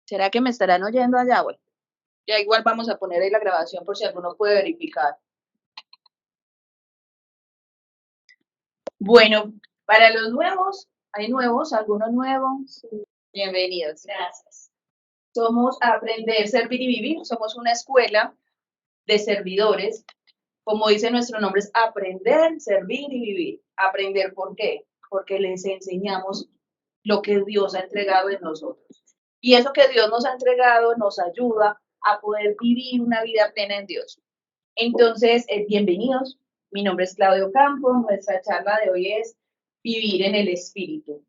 ¿Será que me estarán oyendo allá? Bueno, ya igual vamos a poner ahí la grabación por si alguno puede verificar. Bueno, para los nuevos, ¿hay nuevos? ¿Alguno nuevo? Sí. Bienvenidos. Gracias. Somos Aprender, Servir y Vivir. Somos una escuela de servidores. Como dice nuestro nombre, es aprender, servir y vivir. Aprender, ¿por qué? Porque les enseñamos lo que Dios ha entregado en nosotros. Y eso que Dios nos ha entregado nos ayuda a poder vivir una vida plena en Dios. Entonces, bienvenidos. Mi nombre es Claudio Campos. Nuestra charla de hoy es Vivir en el Espíritu.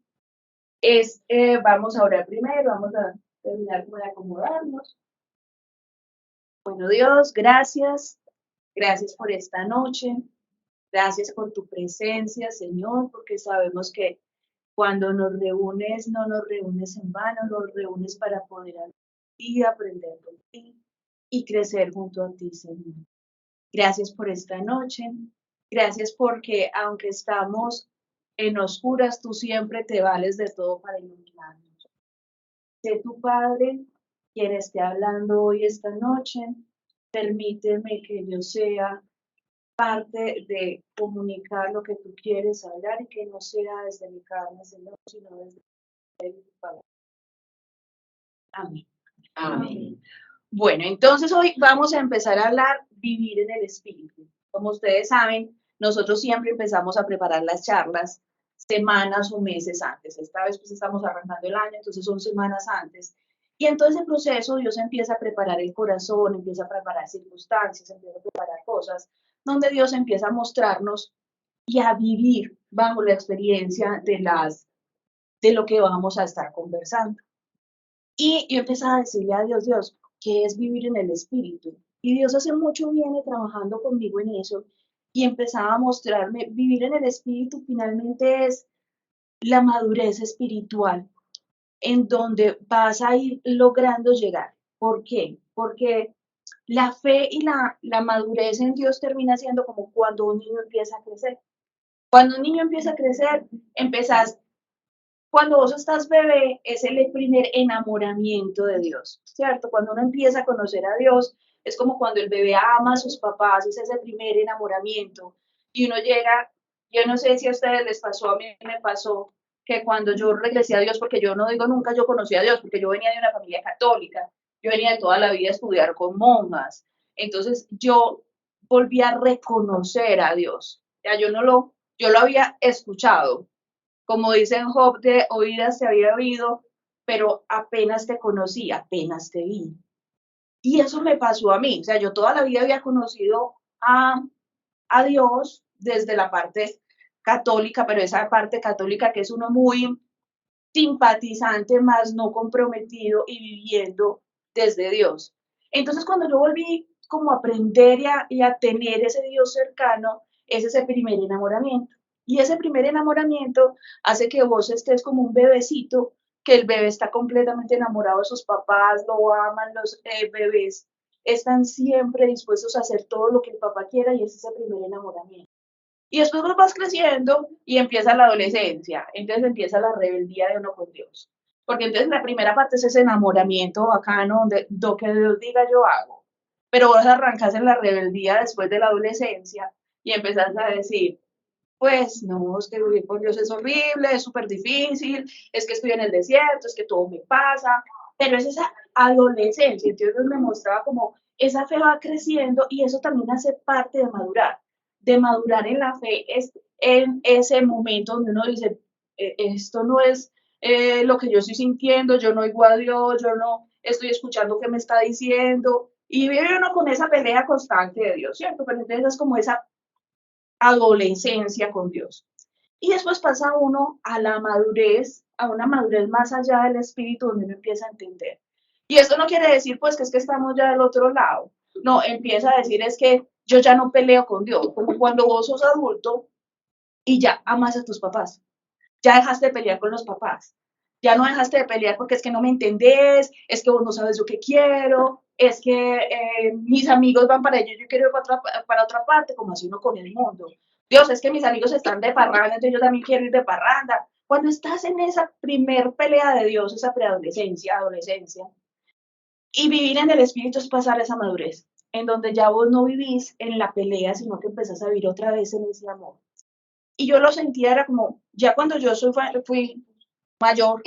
Vamos a orar primero, vamos a terminar de acomodarnos. Bueno, Dios, gracias. Gracias por esta noche. Gracias por tu presencia, Señor, porque sabemos que cuando nos reúnes, no nos reúnes en vano, nos reúnes para poder aprender de ti y crecer junto a ti, Señor. Gracias por esta noche. Gracias porque aunque estamos en oscuras, tú siempre te vales de todo para iluminarnos. Sé tu Padre quien esté hablando hoy esta noche. Permíteme que yo sea parte de comunicar lo que tú quieres hablar y que no sea desde mi carne, Señor, sino desde tu palabra. Amén. Amén. Bueno, entonces hoy vamos a empezar a hablar vivir en el Espíritu. Como ustedes saben, nosotros siempre empezamos a preparar las charlas semanas o meses antes. Esta vez pues estamos arrancando el año, entonces son semanas antes. Y en todo ese proceso Dios empieza a preparar el corazón, empieza a preparar circunstancias, empieza a preparar cosas, donde Dios empieza a mostrarnos y a vivir bajo la experiencia de lo que vamos a estar conversando. Y yo empezaba a decirle a Dios, Dios, ¿qué es vivir en el Espíritu? Y Dios hace mucho viene trabajando conmigo en eso y empezaba a mostrarme, vivir en el Espíritu finalmente es la madurez espiritual en donde vas a ir logrando llegar. ¿Por qué? Porque la fe y la madurez en Dios termina siendo como cuando un niño empieza a crecer. Cuando un niño empieza a crecer, empezás cuando vos estás bebé, es el primer enamoramiento de Dios, ¿cierto? Cuando uno empieza a conocer a Dios, es como cuando el bebé ama a sus papás, es ese primer enamoramiento. Y uno llega, yo no sé si a ustedes les pasó, a mí me pasó, que cuando yo regresé a Dios, porque yo no digo nunca yo conocí a Dios, porque yo venía de una familia católica, yo venía de toda la vida a estudiar con monjas, entonces yo volví a reconocer a Dios, ya yo lo había escuchado, como dicen Job, de oídas te había oído, pero apenas te conocí, apenas te vi. Y eso me pasó a mí. O sea, yo toda la vida había conocido a Dios desde la parte católica, pero esa parte católica que es uno muy simpatizante, más no comprometido y viviendo desde Dios. Entonces, cuando yo volví como a aprender y a tener ese Dios cercano, es ese primer enamoramiento. Y ese primer enamoramiento hace que vos estés como un bebecito, que el bebé está completamente enamorado de sus papás, lo aman, los bebés están siempre dispuestos a hacer todo lo que el papá quiera y ese es ese primer enamoramiento. Y después vos vas creciendo y empieza la adolescencia, entonces empieza la rebeldía de uno con Dios. Porque entonces la primera parte es ese enamoramiento bacano, donde lo que Dios diga yo hago. Pero vos arrancas en la rebeldía después de la adolescencia y empezás a decir, pues no, es que vivir con Dios es horrible, es súper difícil, es que estoy en el desierto, es que todo me pasa, pero es esa adolescencia, entonces Dios me mostraba como esa fe va creciendo y eso también hace parte de madurar en la fe, es en ese momento donde uno dice, esto no es lo que yo estoy sintiendo, yo no oigo a Dios, yo no estoy escuchando qué me está diciendo, y vive uno con esa pelea constante de Dios, ¿cierto? Pero entonces es como esa adolescencia con Dios. Y después pasa uno a la madurez, a una madurez más allá del espíritu, donde uno empieza a entender. Y esto no quiere decir pues que es que estamos ya del otro lado. No, empieza a decir es que yo ya no peleo con Dios, como cuando vos sos adulto y ya amas a tus papás. Ya dejaste de pelear con los papás. Ya no dejaste de pelear porque es que no me entendés, es que vos no sabes lo que quiero, es que mis amigos van para ello, yo quiero ir para otra parte, como así uno con el mundo. Dios, es que mis amigos están de parranda, entonces yo también quiero ir de parranda. Cuando estás en esa primer pelea de Dios, esa preadolescencia, adolescencia, Y vivir en el espíritu es pasar esa madurez, en donde ya vos no vivís en la pelea, sino que empezás a vivir otra vez en ese amor. Y yo lo sentía, era como, ya cuando fui mayor,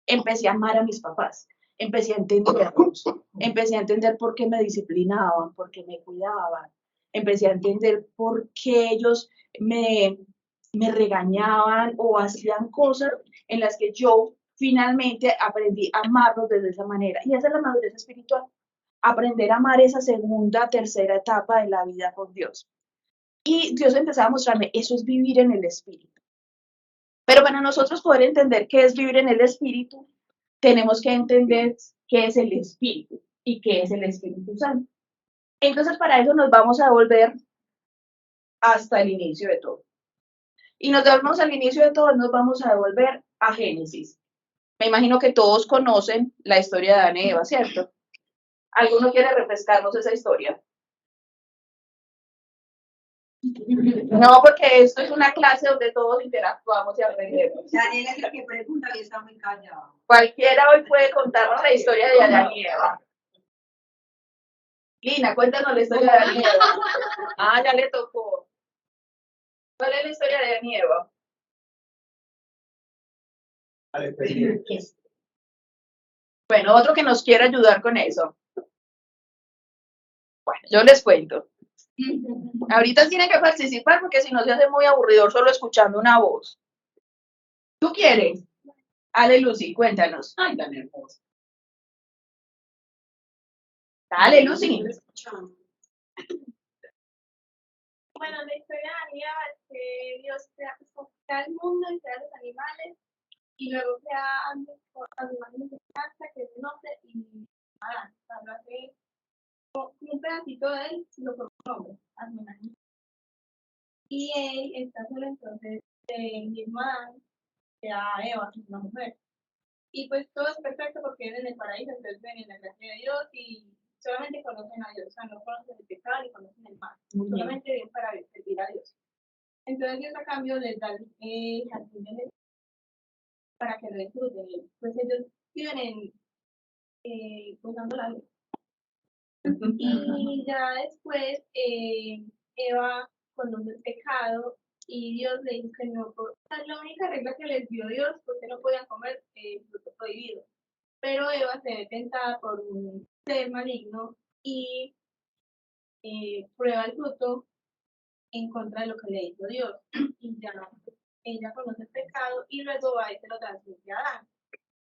empecé a amar a mis papás, empecé a entenderlos, empecé a entender por qué me disciplinaban, por qué me cuidaban, empecé a entender por qué ellos me, me regañaban o hacían cosas en las que yo finalmente aprendí a amarlos desde esa manera. Y esa es la madurez espiritual, aprender a amar esa segunda, tercera etapa de la vida con Dios. Y Dios empezaba a mostrarme, eso es vivir en el Espíritu. Pero para nosotros poder entender qué es vivir en el Espíritu, tenemos que entender qué es el Espíritu y qué es el Espíritu Santo. Entonces, para eso nos vamos a volver hasta el inicio de todo. Y nos devolvemos al inicio de todo, nos vamos a devolver a Génesis. Me imagino que todos conocen la historia de Adán y Eva, ¿cierto? ¿Alguno quiere refrescarnos esa historia? No, porque esto es una clase donde todos interactuamos y aprendemos. Daniel es el que pregunta y está muy callado. Cualquiera hoy puede contarnos la historia de Adán y Eva. Lina, cuéntanos la historia de Adán y Eva. Ah, ya le tocó. ¿Cuál es la historia de Adán y Eva? Bueno, otro que nos quiera ayudar con eso. Bueno, yo les cuento. Ahorita tienen que participar porque si no se hace muy aburridor solo escuchando una voz. ¿Tú quieres? Ale, Lucy, cuéntanos. Ay, tan hermoso. Dale, Lucy. Bueno, la historia de Adán y Eva es que Dios crea el mundo y crea los animales y luego crea a los animales de casa, que es un hombre, y Adán. Lo hace un pedacito de él, lo forma un hombre, Adán. Y él está solo, entonces el mismo Adán crea a Eva, que es una mujer. Y pues todo es perfecto porque viven en el paraíso, entonces ven en la gracia de Dios y solamente conocen a Dios, o sea, no conocen el pecado ni conocen el mal, solamente viven para servir a Dios. Entonces Dios a cambio les da el jardín de Edén para que lo disfruten. Pues ellos viven gozando la vida. Y ya después Eva conoce el pecado y Dios le dice que no, o sea, la única regla que les dio Dios fue que no podían comer fruto prohibido. Pero Eva se ve tentada por un ser maligno y prueba el fruto en contra de lo que le hizo Dios. Y ya ella conoce el pecado y luego va y se lo transmite a Adán.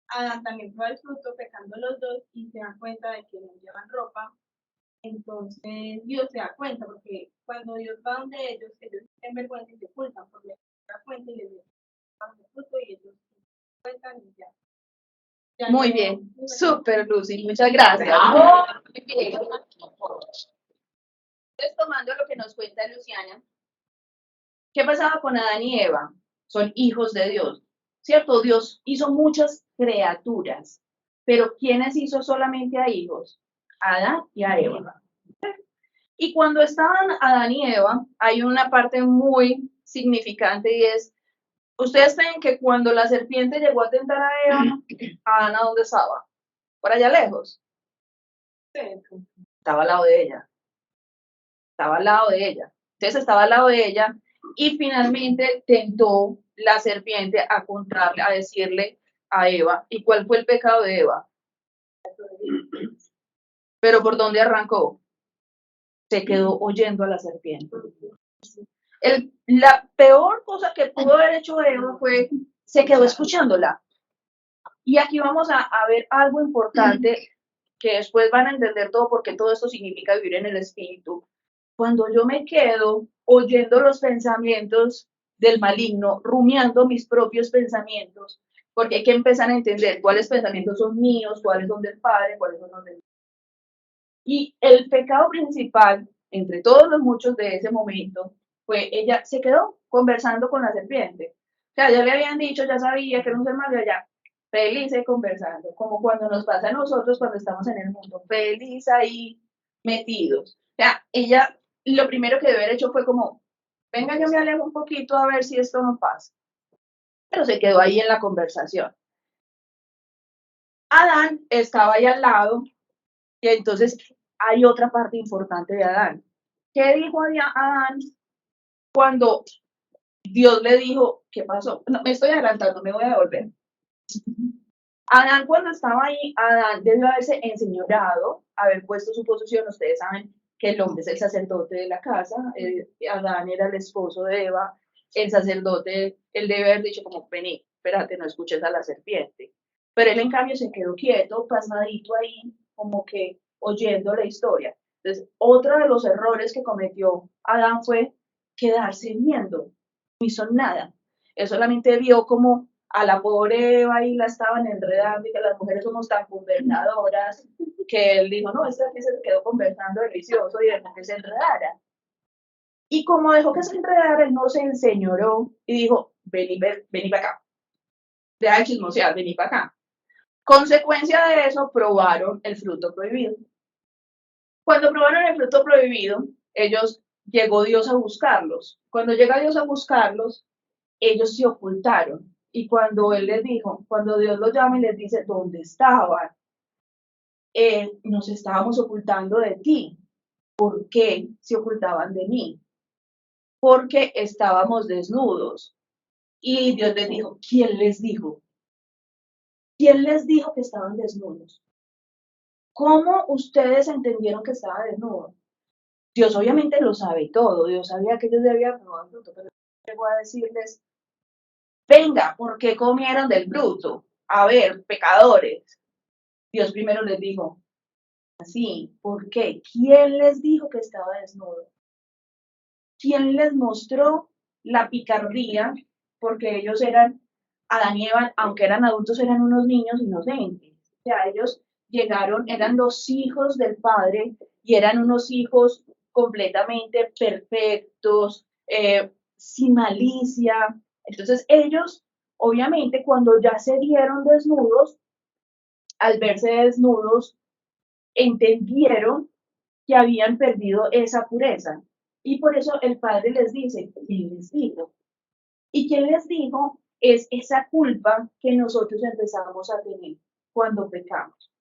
Adán también prueba el fruto, pecando los dos y se dan cuenta de que no llevan ropa. Entonces Dios se da cuenta porque cuando Dios va donde ellos tienen vergüenza y se ocultan porque se da cuenta y les dan el fruto y ellos se cuentan y ya. Muy bien, súper Lucy, muchas gracias. Muy bien. Entonces, tomando lo que nos cuenta Luciana, ¿qué pasaba con Adán y Eva? Son hijos de Dios, ¿cierto? Dios hizo muchas criaturas, pero ¿quiénes hizo solamente a hijos? A Adán y a Eva. Y cuando estaban Adán y Eva, hay una parte muy significante y es, ustedes ven que cuando la serpiente llegó a tentar a Eva, Adán, ¿a dónde estaba? Por allá lejos. Estaba al lado de ella. Estaba al lado de ella. Entonces estaba al lado de ella y finalmente tentó la serpiente a contarle, a decirle a Eva. ¿Y cuál fue el pecado de Eva? Pero ¿por dónde arrancó? Se quedó oyendo a la serpiente. La peor cosa que pudo haber hecho Eva fue, se quedó escuchándola. Y aquí vamos a ver algo importante que después van a entender todo porque todo esto significa vivir en el espíritu. Cuando yo me quedo oyendo los pensamientos del maligno, rumiando mis propios pensamientos, porque hay que empezar a entender cuáles pensamientos son míos, cuáles son del Padre, cuáles son los del... Y el pecado principal, entre todos los muchos de ese momento, fue ella se quedó conversando con la serpiente. O sea, ya le habían dicho, ya sabía que era un ser malo, ya felices conversando, como cuando nos pasa a nosotros cuando estamos en el mundo, feliz ahí metidos. O sea, ella lo primero que debe haber hecho fue como, venga, yo me alejo un poquito a ver si esto no pasa. Pero se quedó ahí en la conversación. Adán estaba ahí al lado, y entonces hay otra parte importante de Adán. ¿Qué dijo Adán cuando Dios le dijo, ¿qué pasó? No, me estoy adelantando, me voy a devolver. Adán cuando estaba ahí, Adán debió haberse enseñorado, haber puesto su posición. Ustedes saben que el hombre es el sacerdote de la casa, Adán era el esposo de Eva, el sacerdote, él debe haber dicho como, vení, espérate, no escuches a la serpiente. Pero él en cambio se quedó quieto, pasmadito ahí, como que oyendo la historia. Entonces, otro de los errores que cometió Adán fue quedarse viendo, no hizo nada. Él solamente vio como a la pobre Eva y la estaban enredando y que las mujeres somos tan conversadoras que él dijo, no, esta aquí se quedó conversando delicioso y dejó que se enredara. Y como dejó que se enredara, él no se enseñoró y dijo, vení para acá, deja de chismosear, vení para acá. Consecuencia de eso, probaron el fruto prohibido. Cuando probaron el fruto prohibido, llegó Dios a buscarlos. Cuando llega Dios a buscarlos, ellos se ocultaron. Y cuando él les dijo, cuando Dios los llama y les dice, ¿dónde estaban? Nos estábamos ocultando de ti. ¿Por qué se ocultaban de mí? Porque estábamos desnudos. Y Dios les dijo, ¿quién les dijo? ¿Quién les dijo que estaban desnudos? ¿Cómo ustedes entendieron que estaba desnudo? Dios obviamente lo sabe todo. Dios sabía que ellos debían probar el fruto, pero llegó a decirles, venga, ¿por qué comieron del fruto? A ver, pecadores. Dios primero les dijo, así, ¿por qué? ¿Quién les dijo que estaba desnudo? ¿Quién les mostró la picardía? Porque ellos eran, Adán y Eva, aunque eran adultos, eran unos niños inocentes. O sea, ellos llegaron, eran los hijos del Padre y eran unos hijos completamente perfectos, sin malicia. Entonces ellos, obviamente, cuando ya se vieron desnudos, al verse desnudos, entendieron que habían perdido esa pureza. Y por eso el Padre les dice, ¿quién les dijo? Y quién les dijo es esa culpa que nosotros empezamos a tener cuando pecamos.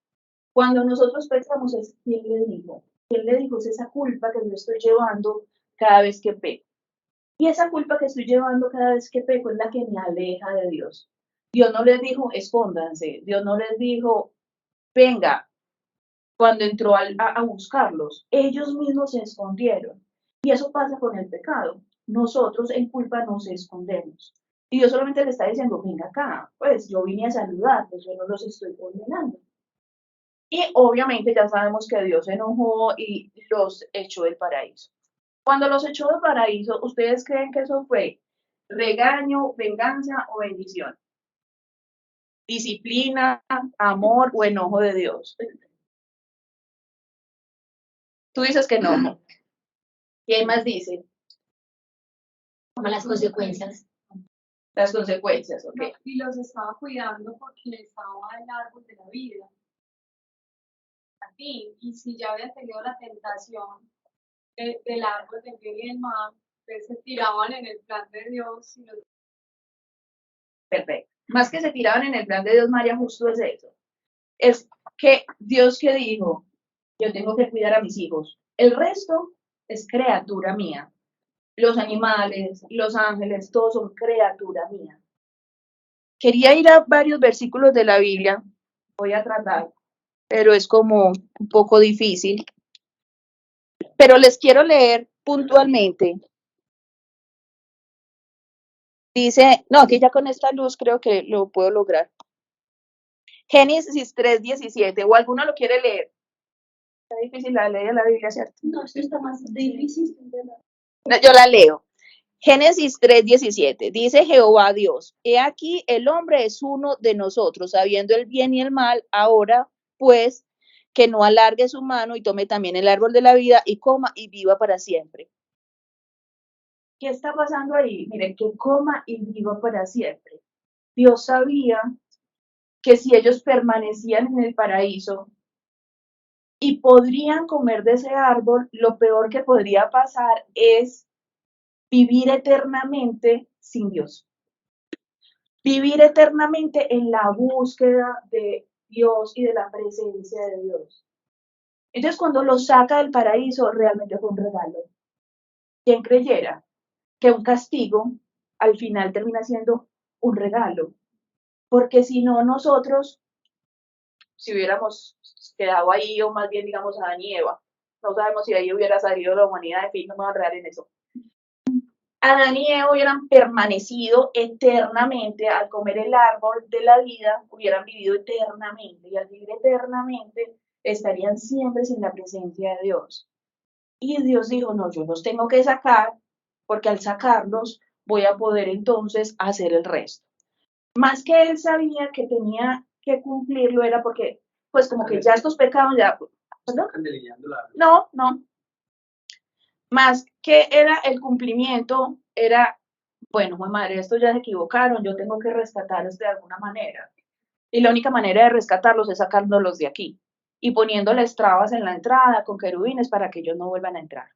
Cuando nosotros pecamos es quién le dijo. ¿Quién le dijo? Es esa culpa que yo estoy llevando cada vez que peco. Y esa culpa que estoy llevando cada vez que peco es la que me aleja de Dios. Dios no les dijo, escóndanse. Dios no les dijo, venga, cuando entró a buscarlos, ellos mismos se escondieron. Y eso pasa con el pecado. Nosotros en culpa nos escondemos. Y Dios solamente le está diciendo, venga acá, pues yo vine a saludarlos, yo no los estoy condenando. Y obviamente ya sabemos que Dios se enojó y los echó del paraíso. Cuando los echó del paraíso, ¿ustedes creen que eso fue regaño, venganza o bendición? Disciplina, amor o enojo de Dios. Tú dices que no. ¿Quién más dice? Como las consecuencias. Las consecuencias, ok. No, y los estaba cuidando porque estaba el árbol de la vida. Así, y si ya habían tenido la tentación del árbol del bien y el mal, pues se tiraban en el plan de Dios. Perfecto. Más que se tiraban en el plan de Dios, María, justo es eso. Es que Dios que dijo, yo tengo que cuidar a mis hijos. El resto es criatura mía. Los animales, los ángeles, todos son criatura mía. Quería ir a varios versículos de la Biblia, voy a tratar, pero es como un poco difícil. Pero les quiero leer puntualmente. Dice, no, aquí ya con esta luz creo que lo puedo lograr. Génesis 3:17, o alguno lo quiere leer. Está difícil la ley de la Biblia, ¿cierto? No, esto está más difícil. Yo la leo. Génesis 3:17, dice Jehová Dios, he aquí el hombre es uno de nosotros, sabiendo el bien y el mal, ahora pues que no alargue su mano y tome también el árbol de la vida y coma y viva para siempre. ¿Qué está pasando ahí? Miren, que coma y viva para siempre. Dios sabía que si ellos permanecían en el paraíso y podrían comer de ese árbol, lo peor que podría pasar es vivir eternamente sin Dios. Vivir eternamente en la búsqueda de Dios y de la presencia de Dios. Entonces, cuando los saca del paraíso, realmente fue un regalo. ¿Quién creyera que un castigo al final termina siendo un regalo? Porque si no, nosotros, si hubiéramos quedado ahí, o más bien, digamos, Adán y Eva, no sabemos si ahí hubiera salido la humanidad, de fin, no me voy a enredar en eso. Adán y Eva hubieran permanecido eternamente al comer el árbol de la vida, hubieran vivido eternamente, y al vivir eternamente estarían siempre sin la presencia de Dios. Y Dios dijo, no, yo los tengo que sacar, porque al sacarlos voy a poder entonces hacer el resto. Más que él sabía que tenía que cumplirlo, era porque, pues como que ya estos pecados ya... ¿no? No, no. Más que era el cumplimiento, era, bueno, madre, estos ya se equivocaron, yo tengo que rescatarlos de alguna manera. Y la única manera de rescatarlos es sacándolos de aquí y poniéndoles trabas en la entrada con querubines para que ellos no vuelvan a entrar.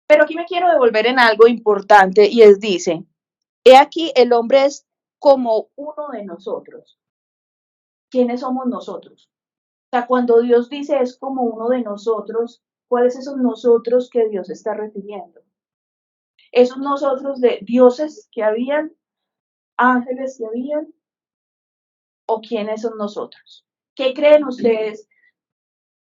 Pero aquí me quiero devolver en algo importante y dice, he aquí el hombre es como uno de nosotros. ¿Quiénes somos nosotros? O sea, cuando Dios dice es como uno de nosotros, ¿cuáles esos nosotros que Dios está refiriendo? Esos nosotros de dioses que habían, ángeles que habían, o quiénes son nosotros. ¿Qué creen ustedes?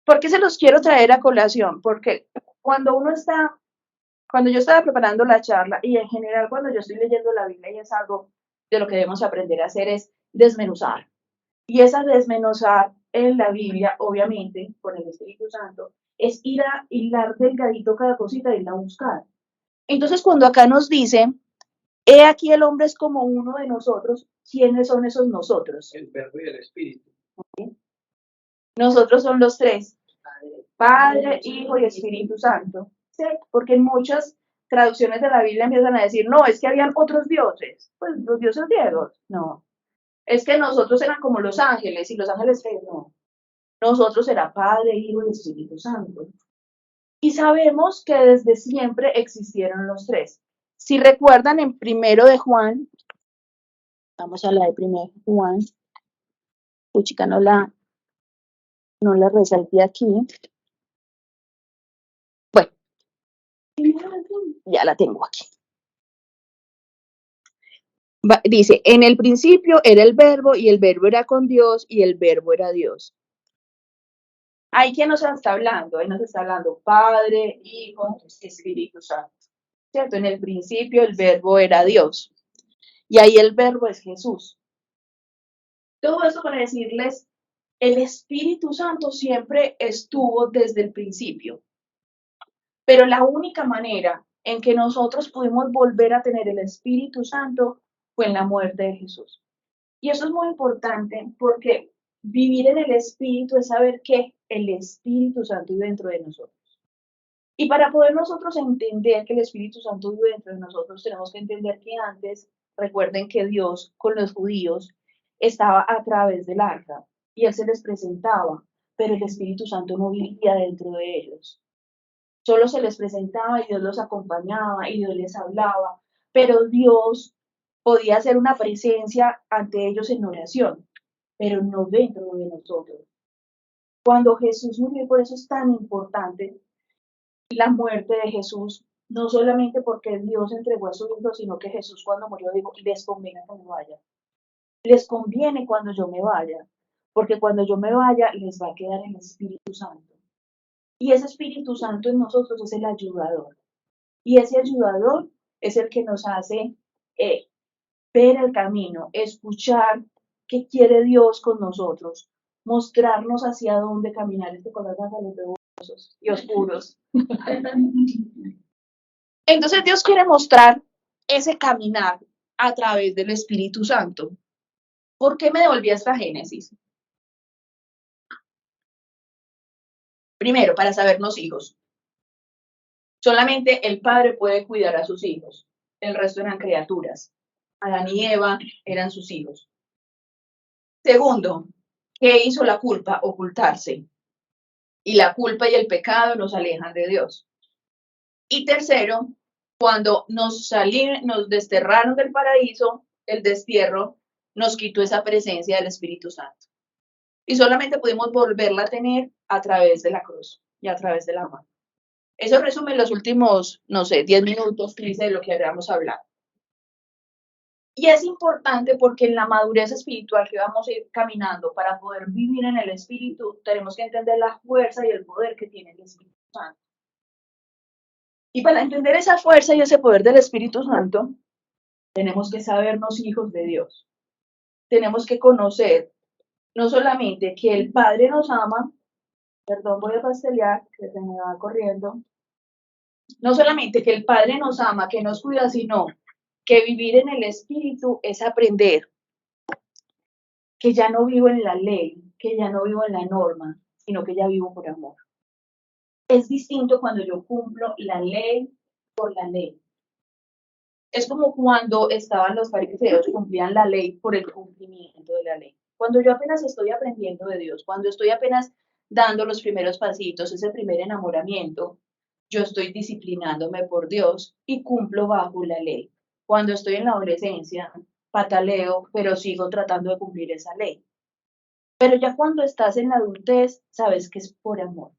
¿Por qué se los quiero traer a colación? Porque cuando yo estaba preparando la charla y en general cuando yo estoy leyendo la Biblia y es algo de lo que debemos aprender a hacer es desmenuzar. Y esa desmenuzar en la Biblia, obviamente, con el Espíritu Santo, es ir a hilar delgadito cada cosita y irla a buscar. Entonces, cuando acá nos dice, he aquí el hombre es como uno de nosotros, ¿quiénes son esos nosotros? El verbo y el espíritu. ¿Sí? Nosotros son los tres, Padre, Hijo y Espíritu Santo. ¿Sí? Porque en muchas traducciones de la Biblia empiezan a decir, no, es que habían otros dioses, pues los dioses griegos, no. Es que nosotros eran como los ángeles, y los ángeles no. Nosotros era Padre, Hijo y Espíritu Santo. Y sabemos que desde siempre existieron los tres. Si recuerdan en primero de Juan, vamos a la de primero de Juan, puchica, no la resalté aquí. Bueno, ya la tengo aquí. Dice, en el principio era el verbo y el verbo era con Dios y el verbo era Dios. Ahí, ¿quién nos está hablando? Ahí nos está hablando Padre, Hijo, Espíritu Santo. ¿Cierto? En el principio el verbo era Dios. Y ahí el verbo es Jesús. Todo eso para decirles, el Espíritu Santo siempre estuvo desde el principio. Pero la única manera en que nosotros pudimos volver a tener el Espíritu Santo fue en la muerte de Jesús. Y eso es muy importante porque vivir en el Espíritu es saber que el Espíritu Santo vive dentro de nosotros. Y para poder nosotros entender que el Espíritu Santo vive dentro de nosotros, tenemos que entender que antes, recuerden que Dios con los judíos estaba a través del arca y Él se les presentaba, pero el Espíritu Santo no vivía dentro de ellos. Solo se les presentaba y Dios los acompañaba y Dios les hablaba, pero Dios podía hacer una presencia ante ellos en oración, pero no dentro de nosotros. Cuando Jesús murió, por eso es tan importante la muerte de Jesús, no solamente porque Dios entregó a su Hijo, sino que Jesús cuando murió dijo, les conviene que me vaya. Les conviene cuando yo me vaya, porque cuando yo me vaya les va a quedar el Espíritu Santo. Y ese Espíritu Santo en nosotros es el ayudador. Y ese ayudador es el que nos hace ver el camino, escuchar qué quiere Dios con nosotros, mostrarnos hacia dónde caminar. Este corazón de los devosos y oscuros. Entonces Dios quiere mostrar ese caminar a través del Espíritu Santo. ¿Por qué me devolví a esta Génesis? Primero, para sabernos hijos. Solamente el padre puede cuidar a sus hijos. El resto eran criaturas. Adán y Eva eran sus hijos. Segundo, ¿qué hizo la culpa? Ocultarse. Y la culpa y el pecado nos alejan de Dios. Y tercero, cuando nos desterraron del paraíso, el destierro nos quitó esa presencia del Espíritu Santo. y solamente pudimos volverla a tener a través de la cruz y a través de la mano. Eso resume los últimos, no sé, 10 minutos, 15 de lo que habíamos hablado. Y es importante porque en la madurez espiritual que vamos a ir caminando para poder vivir en el Espíritu, tenemos que entender la fuerza y el poder que tiene el Espíritu Santo. Y para entender esa fuerza y ese poder del Espíritu Santo, tenemos que sabernos hijos de Dios. Tenemos que conocer no solamente que el Padre nos ama, perdón, voy a pastelear, que se me va corriendo. No solamente que el Padre nos ama, que nos cuida, sino que vivir en el Espíritu es aprender que ya no vivo en la ley, que ya no vivo en la norma, sino que ya vivo por amor. Es distinto cuando yo cumplo la ley por la ley. Es como cuando estaban los fariseos, cumplían la ley por el cumplimiento de la ley. Cuando yo apenas estoy aprendiendo de Dios, cuando estoy apenas dando los primeros pasitos, ese primer enamoramiento, yo estoy disciplinándome por Dios y cumplo bajo la ley. Cuando estoy en la adolescencia, pataleo, pero sigo tratando de cumplir esa ley. Pero ya cuando estás en la adultez, sabes que es por amor.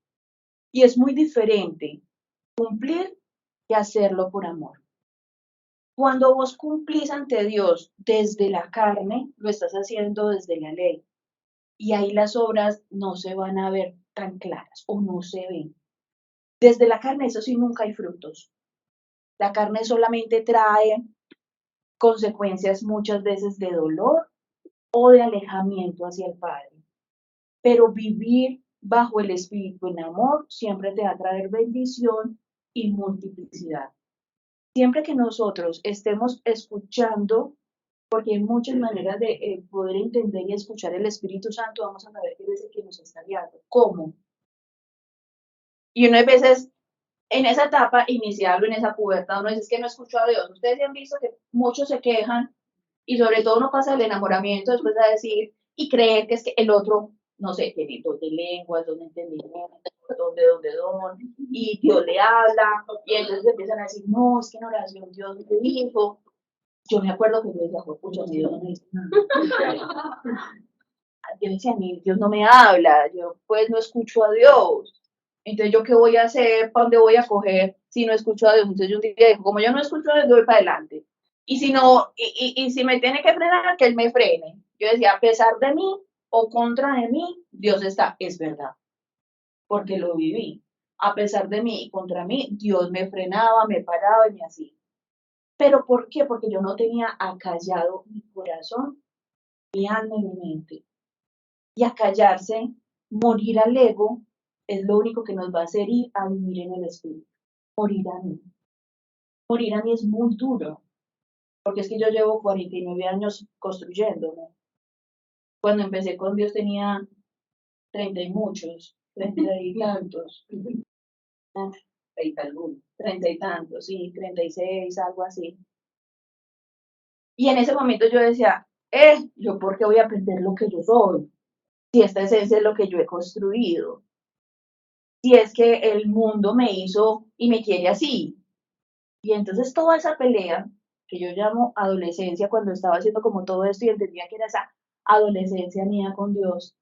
Y es muy diferente cumplir que hacerlo por amor. Cuando vos cumplís ante Dios desde la carne, lo estás haciendo desde la ley. Y ahí las obras no se van a ver tan claras o no se ven. Desde la carne, eso sí, nunca hay frutos. La carne solamente trae consecuencias muchas veces de dolor o de alejamiento hacia el Padre. Pero vivir bajo el Espíritu en amor siempre te va a traer bendición y multiplicidad. Siempre que nosotros estemos escuchando, porque hay muchas maneras de poder entender y escuchar el Espíritu Santo, vamos a saber que es el que nos está guiando. ¿Cómo? Y unas veces en esa etapa inicial o en esa pubertad, uno dice es que no escucho a Dios. Ustedes han visto que muchos se quejan y sobre todo uno pasa el enamoramiento después a decir y creer que es que el otro, no sé, tiene don de lenguas, don de entendimiento, don, y Dios le habla, y entonces empiezan a decir, no, es que en oración Dios me dijo. Yo me acuerdo que yo decía, pucha, Dios no me dice nada. Yo decía, a mí Dios no me habla, yo pues no escucho a Dios. Entonces, ¿yo qué voy a hacer? ¿Para dónde voy a coger si no escucho a Dios? Entonces, yo un día dijo, como yo no escucho a Dios, voy para adelante. Y si no, y si me tiene que frenar, que Él me frene. Yo decía, a pesar de mí o contra de mí, Dios está, es verdad, porque lo viví. A pesar de mí y contra mí, Dios me frenaba, me paraba y me hacía. ¿Pero por qué? Porque yo no tenía acallado mi corazón, mi alma y mi mente. Y acallarse, morir al ego, es lo único que nos va a hacer ir a vivir en el Espíritu. Morir a mí. Morir a mí es muy duro, porque es que yo llevo 49 años construyéndome. Cuando empecé con Dios tenía 30 y muchos, 30 y tantos. 30 y tantos, sí, 36, algo así. Y en ese momento yo decía, ¿yo por qué voy a aprender lo que yo soy? Si esta esencia es lo que yo he construido. Si es que el mundo me hizo y me quiere así. Y entonces toda esa pelea, que yo llamo adolescencia, cuando estaba haciendo como todo esto y entendía que era esa adolescencia mía con Dios,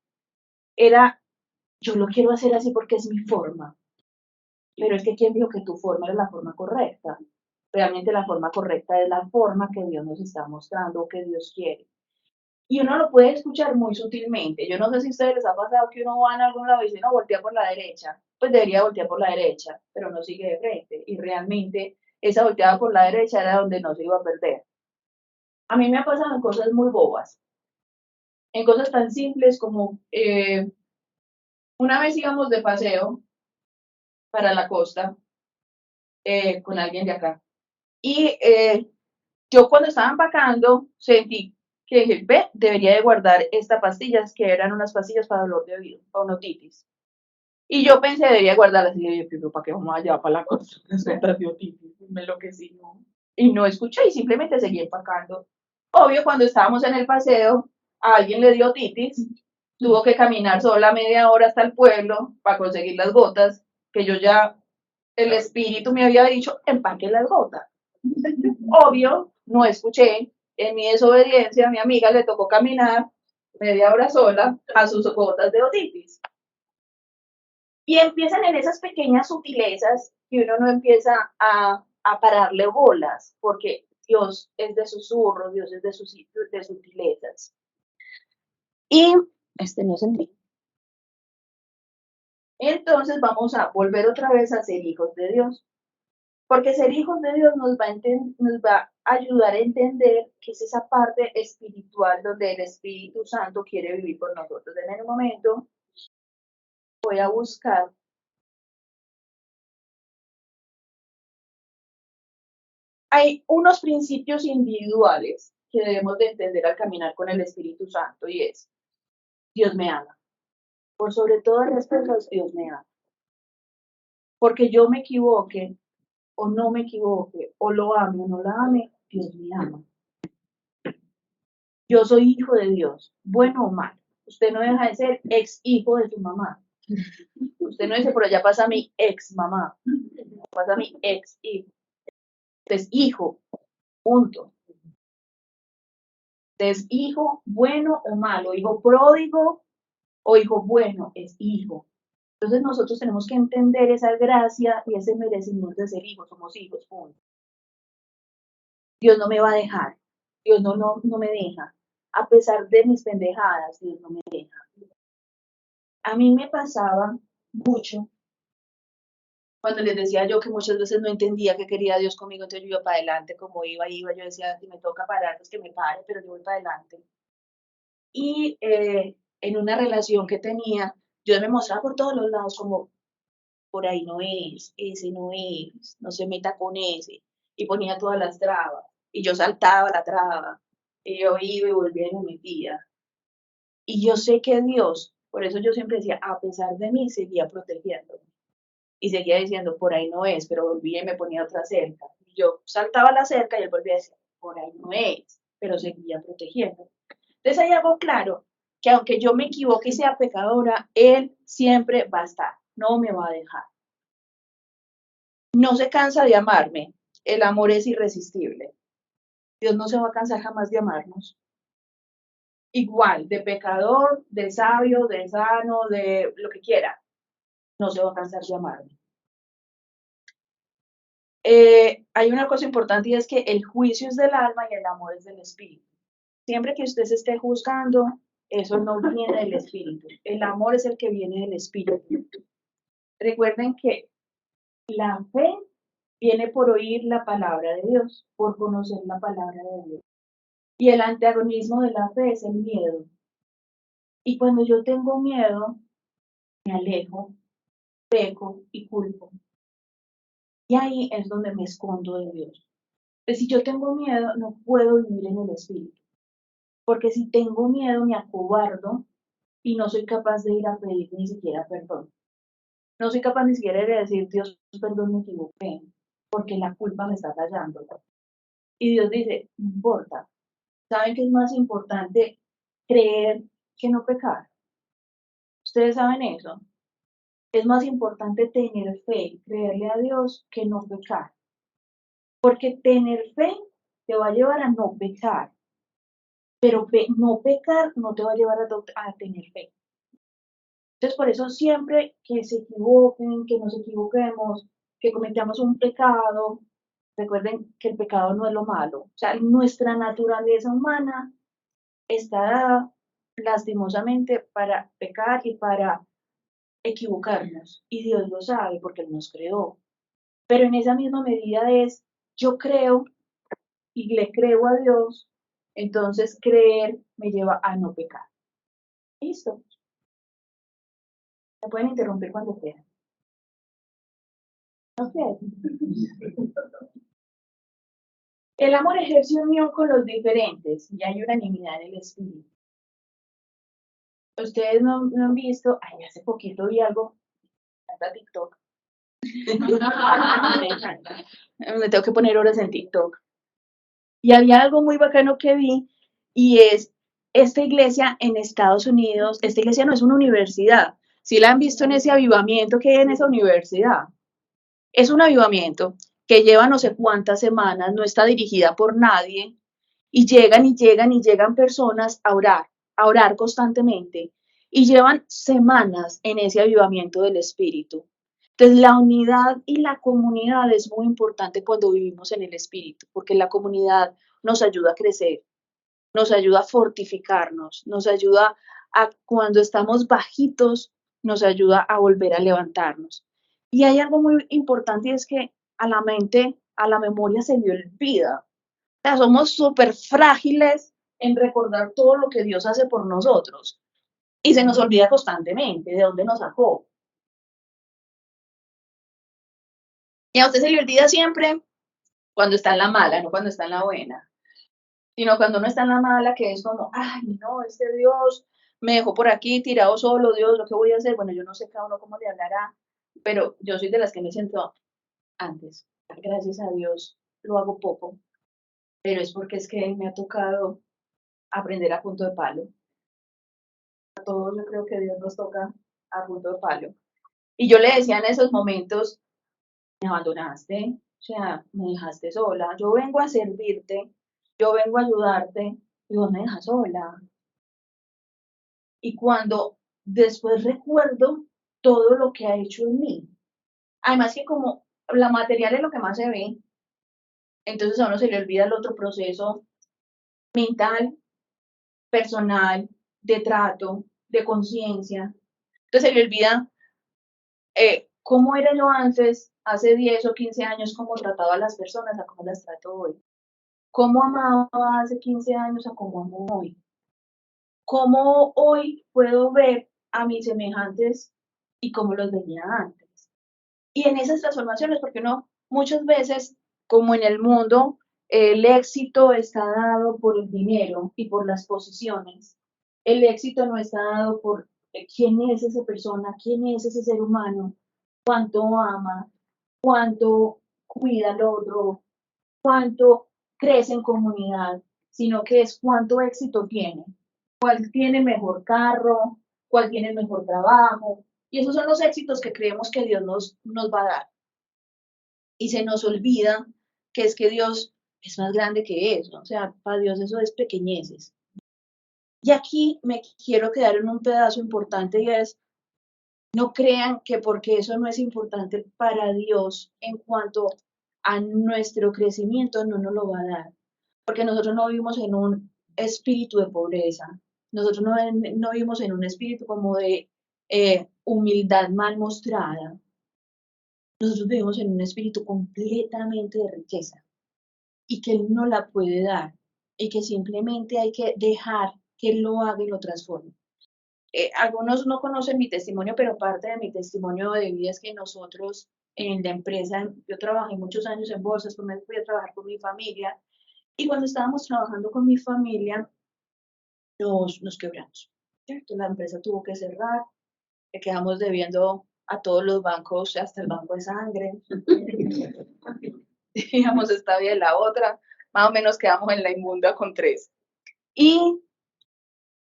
era, yo lo quiero hacer así porque es mi forma. Pero es que ¿quién dijo que tu forma era la forma correcta? Realmente la forma correcta es la forma que Dios nos está mostrando o que Dios quiere. Y uno lo puede escuchar muy sutilmente. Yo no sé si a ustedes les ha pasado que uno va en algún lado y dice, no, voltea por la derecha. Pues debería voltear por la derecha, pero no sigue de frente. Y realmente esa volteada por la derecha era donde no se iba a perder. A mí me ha pasado en cosas muy bobas. En cosas tan simples como una vez íbamos de paseo para la costa con alguien de acá. Y yo cuando estaba empacando sentí que dije, ve, debería de guardar estas pastillas, que eran unas pastillas para dolor de oído, para una otitis. Y yo pensé, debería guardarlas. Y yo, pero ¿para qué vamos allá para la cosa? De otitis, me enloquecí, ¿no? Y no escuché y simplemente seguí empacando. Obvio, cuando estábamos en el paseo, a alguien le dio otitis, tuvo que caminar sola media hora hasta el pueblo para conseguir las gotas, que yo ya, el espíritu me había dicho, empaque las gotas. Obvio, no escuché. En mi desobediencia, a mi amiga le tocó caminar media hora sola a sus gotas de otitis. Y empiezan en esas pequeñas sutilezas que uno no empieza a pararle bolas, porque Dios es de susurros, Dios es de sutilezas. Y no sentí. Entonces vamos a volver otra vez a ser hijos de Dios. Porque ser hijos de Dios nos va a ayudar a entender que es esa parte espiritual donde el Espíritu Santo quiere vivir por nosotros. En el momento voy a buscar. Hay unos principios individuales que debemos de entender al caminar con el Espíritu Santo y es, Dios me ama. Por sobre todas las cosas, Dios me ama. Porque yo me equivoque o no me equivoque, o lo ame o no la ame, Dios me ama. Yo soy hijo de Dios, bueno o malo. Usted no deja de ser ex hijo de su mamá. Usted no dice, por allá pasa mi ex mamá, pasa mi ex hijo. Usted es hijo, punto. Usted es hijo bueno o malo, hijo pródigo o hijo bueno, es hijo. Entonces nosotros tenemos que entender esa gracia y ese merecimiento de ser hijos, somos hijos, punto. Dios no me va a dejar, Dios no me deja. A pesar de mis pendejadas, Dios no me deja. A mí me pasaba mucho cuando les decía yo que muchas veces no entendía qué quería Dios conmigo, entonces yo iba para adelante, como iba, yo decía, si me toca parar, pues que me pare, pero yo voy para adelante. Y en una relación que tenía, yo me mostraba por todos los lados como, por ahí no es, ese no es, no se meta con ese, y ponía todas las trabas, y yo saltaba la traba, y yo iba y volvía y me metía. Y yo sé que Dios, por eso yo siempre decía, a pesar de mí, seguía protegiéndome. Y seguía diciendo, por ahí no es, pero volvía y me ponía otra cerca. Y yo saltaba la cerca y él volvía a decir, por ahí no es, pero seguía protegiendo. Entonces hay algo claro, que aunque yo me equivoque y sea pecadora, él siempre va a estar, no me va a dejar. No se cansa de amarme, el amor es irresistible. Dios no se va a cansar jamás de amarnos. Igual, de pecador, de sabio, de sano, de lo que quiera, no se va a cansar de amarme. Hay una cosa importante y es que el juicio es del alma y el amor es del espíritu. Siempre que usted se esté juzgando, eso no viene del espíritu. El amor es el que viene del espíritu. Recuerden que la fe viene por oír la palabra de Dios, por conocer la palabra de Dios. Y el antagonismo de la fe es el miedo. Y cuando yo tengo miedo, me alejo, peco y culpo. Y ahí es donde me escondo de Dios. Pues si yo tengo miedo, no puedo vivir en el espíritu. Porque si tengo miedo, me acobardo y no soy capaz de ir a pedir ni siquiera perdón. No soy capaz ni siquiera de decir, Dios, perdón, me equivoqué, porque la culpa me está fallando. Y Dios dice, no importa. ¿Saben qué es más importante creer que no pecar? Ustedes saben eso. Es más importante tener fe, creerle a Dios, que no pecar. Porque tener fe te va a llevar a no pecar. Pero no pecar no te va a llevar a tener fe. Entonces, por eso siempre que se equivoquen, que nos equivoquemos, que cometamos un pecado, recuerden que el pecado no es lo malo. O sea, nuestra naturaleza humana está dada lastimosamente para pecar y para equivocarnos. Y Dios lo sabe porque Él nos creó. Pero en esa misma medida es, yo creo y le creo a Dios, entonces creer me lleva a no pecar. ¿Listo? Me pueden interrumpir cuando quieran. Ok. El amor ejerce unión con los diferentes y hay unanimidad en el espíritu. Ustedes no han visto, ay, hace poquito vi algo, hasta TikTok. Me encanta. Me tengo que poner horas en TikTok. Y había algo muy bacano que vi y es esta iglesia en Estados Unidos. Esta iglesia no es una universidad. Si la han visto en ese avivamiento que hay en esa universidad. Es un avivamiento que lleva no sé cuántas semanas, no está dirigida por nadie, y llegan personas a orar. a orar constantemente y llevan semanas en ese avivamiento del espíritu. Entonces, la unidad y la comunidad es muy importante cuando vivimos en el espíritu, porque la comunidad nos ayuda a crecer, nos ayuda a fortificarnos, nos ayuda a cuando estamos bajitos, nos ayuda a volver a levantarnos. Y hay algo muy importante y es que a la mente, a la memoria se le olvida. O sea, somos súper frágiles en recordar todo lo que Dios hace por nosotros y se nos olvida constantemente de dónde nos sacó. Y a usted se le olvida siempre cuando está en la mala, no cuando está en la buena, sino cuando uno está en la mala, que es como, ay, no, este Dios me dejó por aquí tirado solo, Dios, ¿lo que voy a hacer? Bueno, yo no sé cada uno cómo le hablará, pero yo soy de las que me siento antes. Gracias a Dios, lo hago poco, pero es porque es que me ha tocado aprender a punto de palo. A todos yo creo que Dios nos toca a punto de palo. Y yo le decía en esos momentos, me abandonaste, o sea, me dejaste sola, yo vengo a servirte, yo vengo a ayudarte, y vos me dejas sola. Y cuando después recuerdo todo lo que ha hecho en mí, además que como la material es lo que más se ve, entonces a uno se le olvida el otro proceso mental, personal, de trato, de conciencia. Entonces se le olvida cómo era yo antes, hace 10 o 15 años, cómo trataba a las personas, a cómo las trato hoy. Cómo amaba hace 15 años a cómo amo hoy. Cómo hoy puedo ver a mis semejantes y cómo los veía antes. Y en esas transformaciones, porque uno muchas veces, como en el mundo, el éxito está dado por el dinero y por las posiciones. El éxito no está dado por quién es esa persona, quién es ese ser humano, cuánto ama, cuánto cuida al otro, cuánto crece en comunidad, sino que es cuánto éxito tiene, cuál tiene mejor carro, cuál tiene mejor trabajo. Y esos son los éxitos que creemos que Dios nos va a dar. Y se nos olvida que es que Dios es más grande que eso. O sea, para Dios eso es pequeñeces. Y aquí me quiero quedar en un pedazo importante y es, no crean que porque eso no es importante para Dios en cuanto a nuestro crecimiento, no nos lo va a dar. Porque nosotros no vivimos en un espíritu de pobreza. Nosotros no vivimos en un espíritu como de humildad mal mostrada. Nosotros vivimos en un espíritu completamente de riqueza y que Él no la puede dar y que simplemente hay que dejar que Él lo haga y lo transforme. Algunos no conocen mi testimonio, pero parte de mi testimonio de vida es que nosotros en la empresa, yo trabajé muchos años en bolsas, pues me fui a trabajar con mi familia y cuando estábamos trabajando con mi familia nos quebramos, ¿cierto? La empresa tuvo que cerrar, le quedamos debiendo a todos los bancos, hasta el banco de sangre, digamos, esta vía y la otra, más o menos quedamos en la inmunda con 3. Y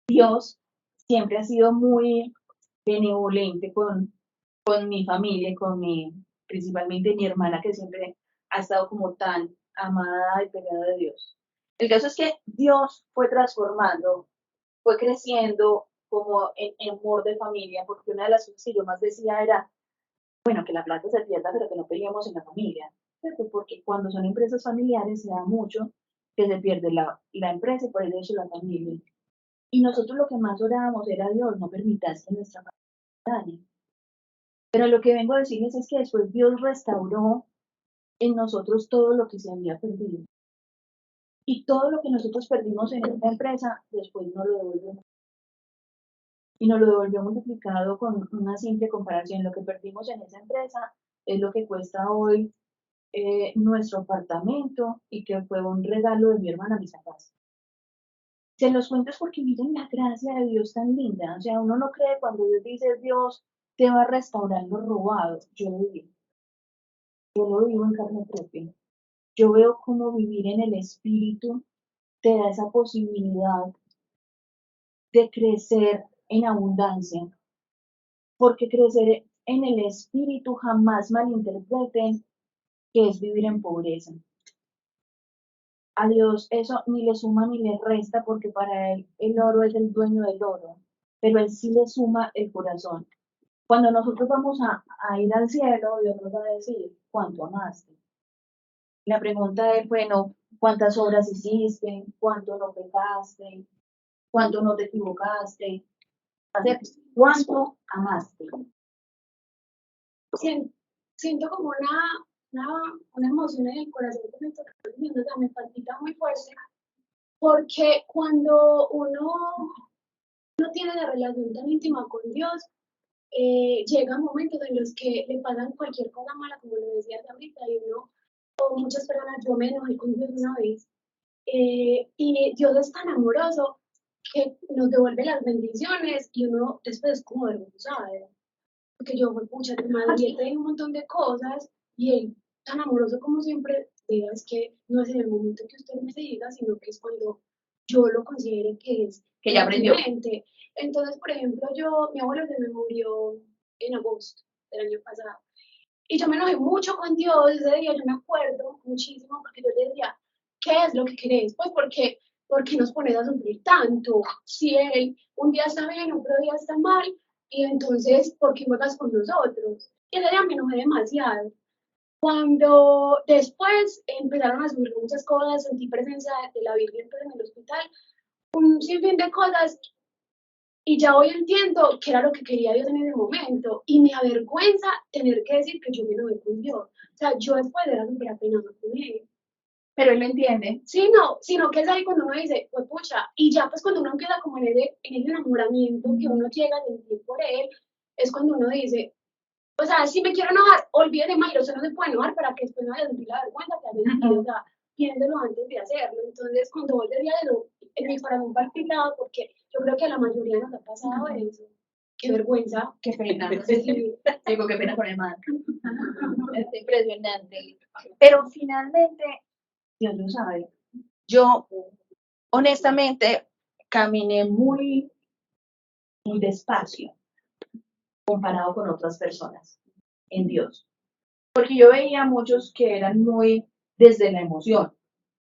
Dios siempre ha sido muy benevolente con mi familia, principalmente mi hermana, que siempre ha estado como tan amada y pegada de Dios. El caso es que Dios fue transformando, fue creciendo como en amor de familia, porque una de las cosas que yo más decía era, bueno, que la plata se pierda, pero que no peleemos en la familia, ¿cierto? Porque cuando son empresas familiares se da mucho que se pierde la empresa y por eso la familia. Y nosotros lo que más orábamos era, Dios, no permitas que nuestra familia dañe. Pero lo que vengo a decirles es que después Dios restauró en nosotros todo lo que se había perdido. Y todo lo que nosotros perdimos en esta empresa, después nos lo devolvemos. Y nos lo devolvió multiplicado con una simple comparación. Lo que perdimos en esa empresa es lo que cuesta hoy nuestro apartamento y que fue un regalo de mi hermana a mis papás. Se los cuento es porque miren la gracia de Dios tan linda. O sea, uno no cree cuando Dios dice, Dios te va a restaurar lo robado. Yo lo vivo en carne propia. Yo veo cómo vivir en el espíritu te da esa posibilidad de crecer en abundancia. Porque crecer en el espíritu jamás malinterpreten que es vivir en pobreza. A Dios eso ni le suma ni le resta porque para Él el oro es el dueño del oro, pero Él sí le suma el corazón. Cuando nosotros vamos a ir al cielo, Dios nos va a decir, ¿cuánto amaste? La pregunta es, bueno, ¿cuántas obras hiciste? ¿Cuánto no pecaste? ¿Cuánto no te equivocaste? ¿Cuánto amaste? Siento como una emoción en el corazón que me está diciendo, o sea, me palpita muy fuerte, porque cuando uno no tiene la relación tan íntima con Dios, llegan momentos en los que le pasan cualquier cosa mala, como lo decías ahorita, y uno, o muchas personas, yo me enojé con Dios una vez, y Dios es tan amoroso que nos devuelve las bendiciones y uno después es como avergonzado, porque yo fue pucha, tu madre, y él te dijo un montón de cosas, y él, tan amoroso como siempre, diga, es que no es en el momento que usted me diga, sino que es cuando yo lo considere que es Que ya aprendió. pertinente. Entonces, por ejemplo, mi abuelo se me murió en agosto del año pasado, y yo me enojé mucho con Dios ese día, yo me acuerdo muchísimo, porque yo le decía, ¿qué es lo que querés? Pues porque nos pones a sufrir tanto. Si él un día está bien, otro día está mal, y entonces, ¿por qué juegas con nosotros? Y ese día me enojé demasiado. Cuando después empezaron a subir muchas cosas, sentí presencia de la Virgen pues, en el hospital, un sinfín de cosas, y ya hoy entiendo que era lo que quería Dios en ese momento, y me avergüenza tener que decir que yo me enojé con Dios. O sea, yo después era súper apenada con él. Pero Él lo entiende. Sí, no, sino que es ahí cuando uno dice, pues pucha, y ya pues cuando uno empieza como en ese enamoramiento que uno llega a sentir por él, es cuando uno dice, o sea, si me quiero enojar, olvídate, Mayra, usted no se puede enojar para que después no vaya a sentir la vergüenza que ha sentido, o sea, piénselo antes de hacerlo. Entonces, cuando vos decías eso, en mi corazón palpitaba porque yo creo que a la mayoría nos ha pasado eso. Qué vergüenza. Qué pena. Sí. Digo, qué pena con el man. Es impresionante. Pero finalmente, Dios lo sabe. Yo, honestamente, caminé muy despacio comparado con otras personas en Dios. Porque yo veía a muchos que eran muy desde la emoción.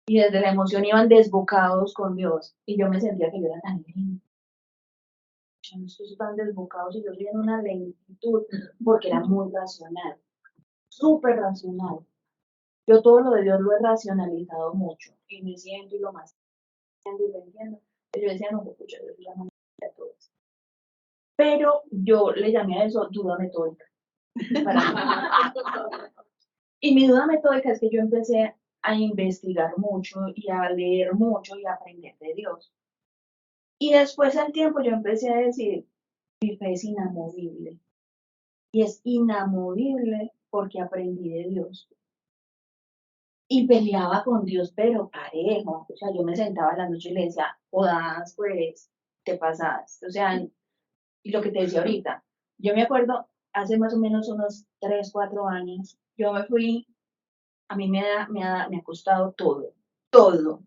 Y desde la emoción iban desbocados con Dios. Y yo me sentía que yo era tan lento. Yo no estoy tan desbocados y yo soy en una lentitud porque era muy racional. Súper racional. Yo todo lo de Dios lo he racionalizado mucho y me siento y lo más entiendo y lo entiendo. Pero yo decía, no, escucha, Dios es la manera de todo esto. Pero yo le llamé a eso duda metódica. Y mi duda metódica es que yo empecé a investigar mucho y a leer mucho y a aprender de Dios. Y después al tiempo yo empecé a decir, mi fe es inamovible. Y es inamovible porque aprendí de Dios. Y peleaba con Dios, pero parejo. O sea, yo me sentaba en la noche y le decía, jodas, pues, te pasaste. O sea, y lo que te decía ahorita, yo me acuerdo, hace más o menos unos 3, 4 años, yo me fui, a mí me ha costado todo, todo. O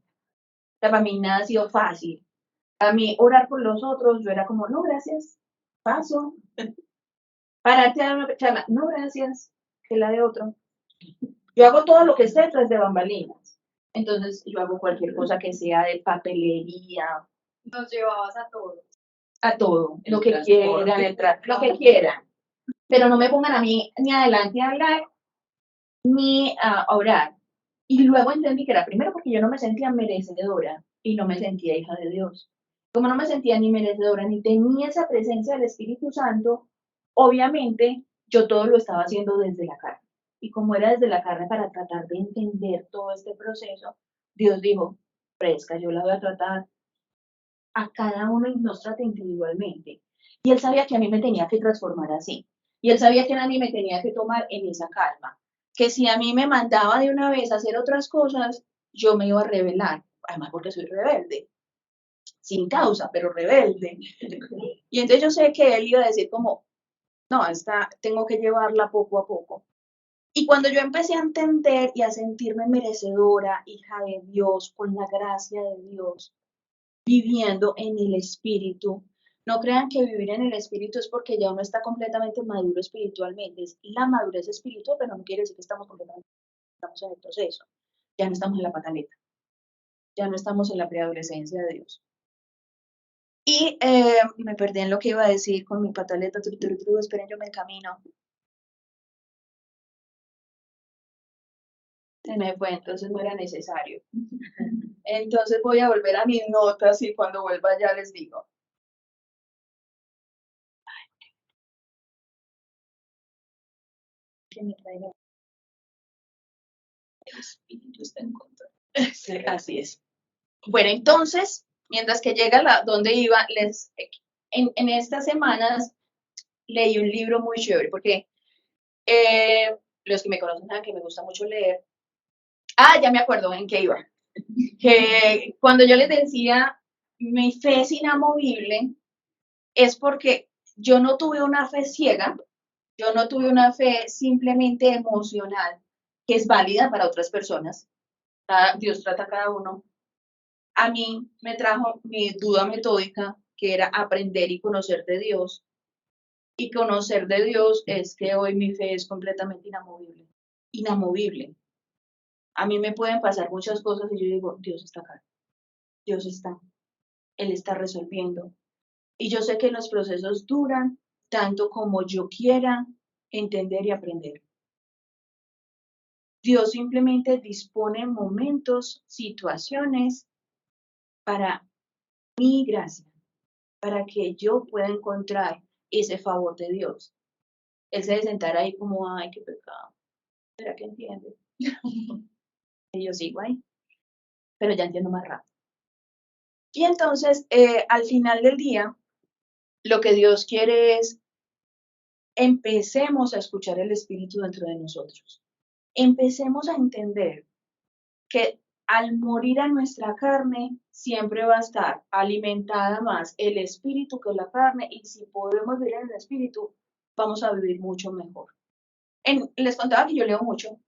sea, para mí nada ha sido fácil. A mí orar por los otros, yo era como, no, gracias, paso. Pararte a dar una charla, no, gracias, que la de otro. Yo hago todo lo que esté tras de bambalinas. Entonces, yo hago cualquier cosa que sea de papelería, Nos llevabas a todos. a todo, lo El que transporte. quieran, lo que quieran. Pero no me pongan a mí ni adelante a hablar, ni a orar. Y luego entendí que era primero porque yo no me sentía merecedora y no me sentía hija de Dios. Como no me sentía ni merecedora ni tenía esa presencia del Espíritu Santo, obviamente yo todo lo estaba haciendo desde la carne. Y como era desde la carne para tratar de entender todo este proceso, Dios dijo, fresca, yo la voy a tratar a cada uno y nos trata individualmente. Y él sabía que a mí me tenía que transformar así. Y él sabía que a mí me tenía que tomar en esa calma. Que si a mí me mandaba de una vez a hacer otras cosas, yo me iba a rebelar. Además porque soy rebelde. Sin causa, pero rebelde. Y entonces yo sé que él iba a decir como, no, esta tengo que llevarla poco a poco. Y cuando yo empecé a entender y a sentirme merecedora, hija de Dios, con la gracia de Dios, viviendo en el espíritu. No crean que vivir en el espíritu es porque ya uno está completamente maduro espiritualmente. Es la madurez espiritual, pero no quiere decir que estamos completamente estamos en el proceso. Ya no estamos en la pataleta. Ya no estamos en la preadolescencia de Dios. Y me perdí en lo que iba a decir con mi pataleta, esperen, yo me encamino. Se me fue, entonces no era necesario. Entonces voy a volver a mis notas y cuando vuelva ya les digo. Que me traiga. El espíritu está en control. Sí, así es. Bueno, entonces, mientras que llega donde iba, en estas semanas leí un libro muy chévere, porque los que me conocen saben que me gusta mucho leer. Ah, ya me acuerdo en qué iba. Que cuando yo les decía, mi fe es inamovible, es porque yo no tuve una fe ciega, yo no tuve una fe simplemente emocional, que es válida para otras personas. Dios trata a cada uno. A mí me trajo mi duda metódica, que era aprender y conocer de Dios. Y conocer de Dios es que hoy mi fe es completamente inamovible. Inamovible. A mí me pueden pasar muchas cosas y yo digo, Dios está acá. Dios está. Él está resolviendo. Y yo sé que los procesos duran tanto como yo quiera entender y aprender. Dios simplemente dispone momentos, situaciones para mi gracia, para que yo pueda encontrar ese favor de Dios. Él se debe sentar ahí como, ay, qué pecado. ¿Será que entiende? Y yo sigo ahí, pero ya entiendo más rápido. Y entonces, al final del día, lo que Dios quiere es empecemos a escuchar el Espíritu dentro de nosotros. Empecemos a entender que al morir a nuestra carne, siempre va a estar alimentada más el espíritu que la carne, y si podemos vivir en el espíritu, vamos a vivir mucho mejor. Les contaba que yo leo mucho,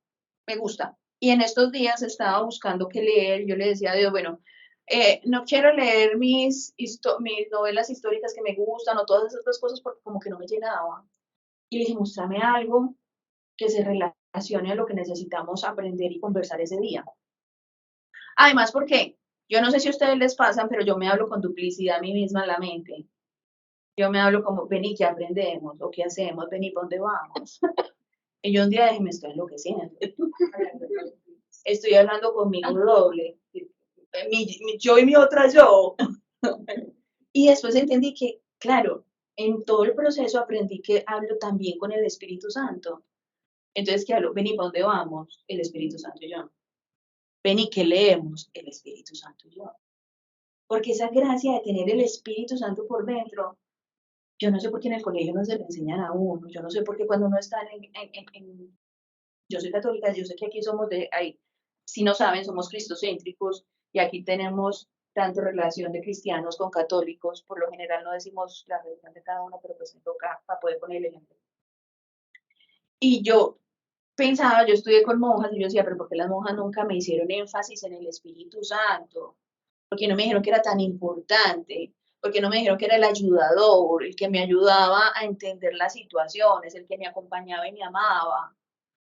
me gusta, y en estos días estaba buscando qué leer. Yo le decía a Dios, bueno, no quiero leer mis novelas históricas que me gustan o todas esas otras cosas porque como que no me llenaba. Y le dije, muéstrame algo que se relacione a lo que necesitamos aprender y conversar ese día. Además, porque yo no sé si a ustedes les pasan, pero yo me hablo con duplicidad a mí misma en la mente. Yo me hablo como, vení, ¿qué aprendemos? ¿O qué hacemos? Vení, ¿para dónde vamos? Y yo un día dije, me estoy enloqueciendo. Estoy hablando conmigo doble. Yo y mi otra yo. Y después entendí que, claro, en todo el proceso aprendí que hablo también con el Espíritu Santo. Entonces, ¿qué hablo? Vení, ¿para dónde vamos? El Espíritu Santo y yo. Vení, ¿qué leemos? El Espíritu Santo y yo. Porque esa gracia de tener el Espíritu Santo por dentro, yo no sé por qué en el colegio no se le enseñan a uno, yo no sé por qué cuando uno está yo soy católica, yo sé que aquí somos si no saben, somos cristocéntricos, y aquí tenemos tanto relación de cristianos con católicos. Por lo general no decimos la religión de cada uno, pero pues me toca para poder poner el ejemplo. Y yo pensaba, yo estudié con monjas y yo decía, pero ¿por qué las monjas nunca me hicieron énfasis en el Espíritu Santo? Porque no me dijeron que era tan importante, porque no me dijeron que era el ayudador, el que me ayudaba a entender las situaciones, el que me acompañaba y me amaba,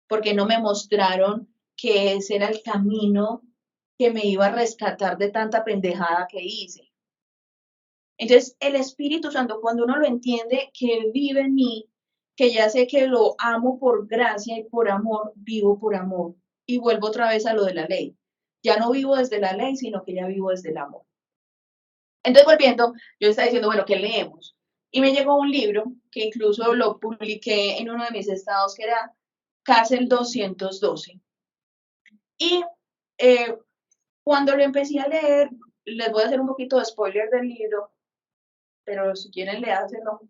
porque no me mostraron que ese era el camino que me iba a rescatar de tanta pendejada que hice. Entonces, el Espíritu Santo, cuando uno lo entiende, que vive en mí, que ya sé que lo amo por gracia y por amor, vivo por amor. Y vuelvo otra vez a lo de la ley. Ya no vivo desde la ley, sino que ya vivo desde el amor. Entonces, volviendo, yo estaba diciendo, bueno, ¿qué leemos? Y me llegó un libro que incluso lo publiqué en uno de mis estados, que era Cárcel 212. Y cuando lo empecé a leer, les voy a hacer un poquito de spoiler del libro, pero si quieren leárselo.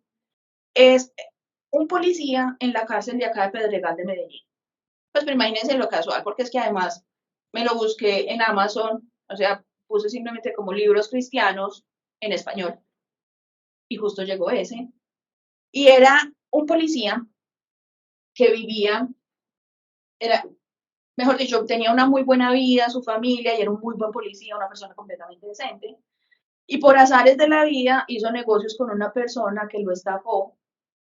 Es un policía en la cárcel de acá de Pedregal de Medellín. Pues imagínense lo casual, porque es que además me lo busqué en Amazon, o sea, puse simplemente como libros cristianos en español, y justo llegó ese. Y era un policía que vivía, mejor dicho, tenía una muy buena vida, su familia, y era un muy buen policía, una persona completamente decente. Y por azares de la vida hizo negocios con una persona que lo estafó,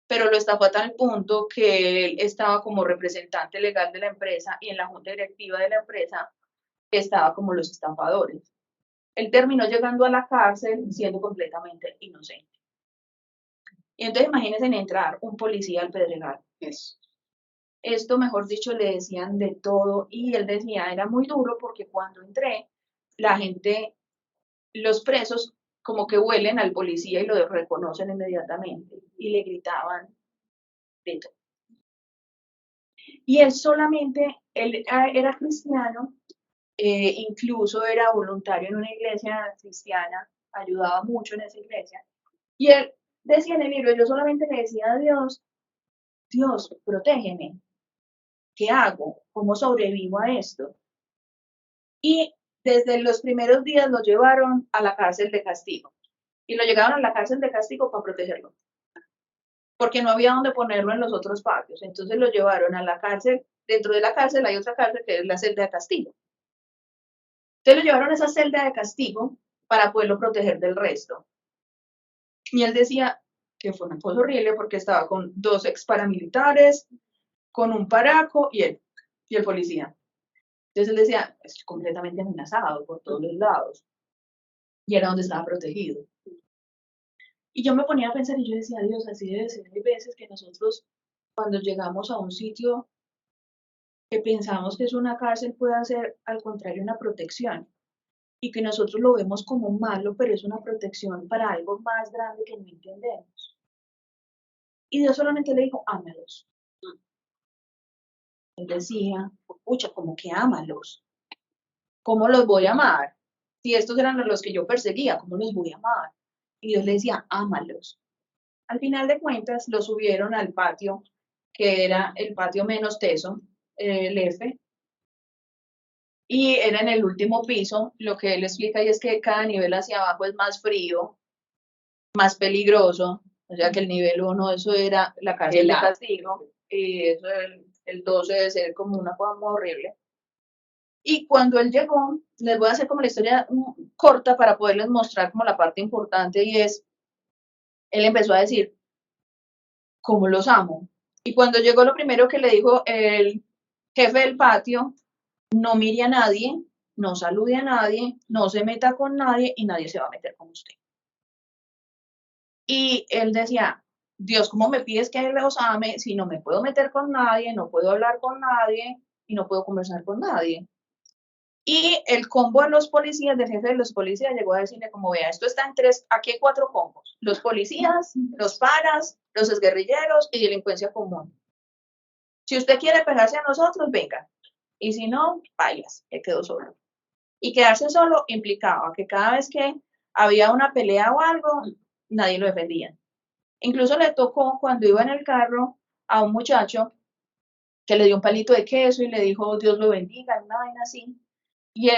pero lo estafó a tal punto que él estaba como representante legal de la empresa, y en la junta directiva de la empresa estaba como los estafadores. él terminó llegando a la cárcel siendo completamente inocente. Y entonces imagínense en entrar un policía al Pedregal. Esto, mejor dicho, le decían de todo y él decía, era muy duro porque cuando entré, la gente, los presos, como que huelen al policía y lo reconocen inmediatamente y le gritaban de todo. Y él solamente, él era cristiano, incluso era voluntario en una iglesia cristiana, ayudaba mucho en esa iglesia. Y él decía en el libro, yo solamente le decía a Dios, Dios, protégeme. ¿Qué hago? ¿Cómo sobrevivo a esto? Y desde los primeros días lo llevaron a la cárcel de castigo. Y lo llevaron a la cárcel de castigo para protegerlo. Porque no había dónde ponerlo en los otros patios. Entonces lo llevaron a la cárcel. Dentro de la cárcel hay otra cárcel que es la celda de castigo. Entonces lo llevaron a esa celda de castigo para poderlo proteger del resto. Y él decía que fue una cosa horrible porque estaba con 2 ex paramilitares, con un paraco y el policía. Entonces él decía, es completamente amenazado por todos los lados. Y era donde estaba protegido. Y yo me ponía a pensar y yo decía, Dios, así debe ser. Hay veces que nosotros, cuando llegamos a un sitio que pensamos que es una cárcel, puede ser al contrario una protección. Y que nosotros lo vemos como malo, pero es una protección para algo más grande que no entendemos. Y Dios solamente le dijo, ámalos. Él decía, pucha, como que ámalos. ¿Cómo los voy a amar? Si estos eran los que yo perseguía, ¿cómo los voy a amar? Y Dios le decía, ámalos. Al final de cuentas, lo subieron al patio, que era el patio menos teso, el F, y era en el último piso. Lo que él explica y es que cada nivel hacia abajo es más frío, más peligroso, o sea que el nivel 1, eso era la cárcel de castigo, y eso el 12 debe ser como una cosa muy horrible. Y cuando él llegó, les voy a hacer como la historia corta para poderles mostrar como la parte importante, y es, él empezó a decir, ¿cómo los amo? Y cuando llegó, lo primero que le dijo el jefe del patio, no mire a nadie, no salude a nadie, no se meta con nadie y nadie se va a meter con usted. Y él decía, Dios, ¿cómo me pides que los ame si no me puedo meter con nadie, no puedo hablar con nadie y no puedo conversar con nadie? Y el combo de los policías, del jefe de los policías, llegó a decirle como, vea, esto está en 3, aquí hay 4 combos. Los policías, los paras, los exguerrilleros y delincuencia común. Si usted quiere pegarse a nosotros, venga. Y si no, vayas, que quedó solo. Y quedarse solo implicaba que cada vez que había una pelea o algo, nadie lo defendía. Incluso le tocó cuando iba en el carro a un muchacho que le dio un palito de queso y le dijo, Dios lo bendiga, una vaina así. Y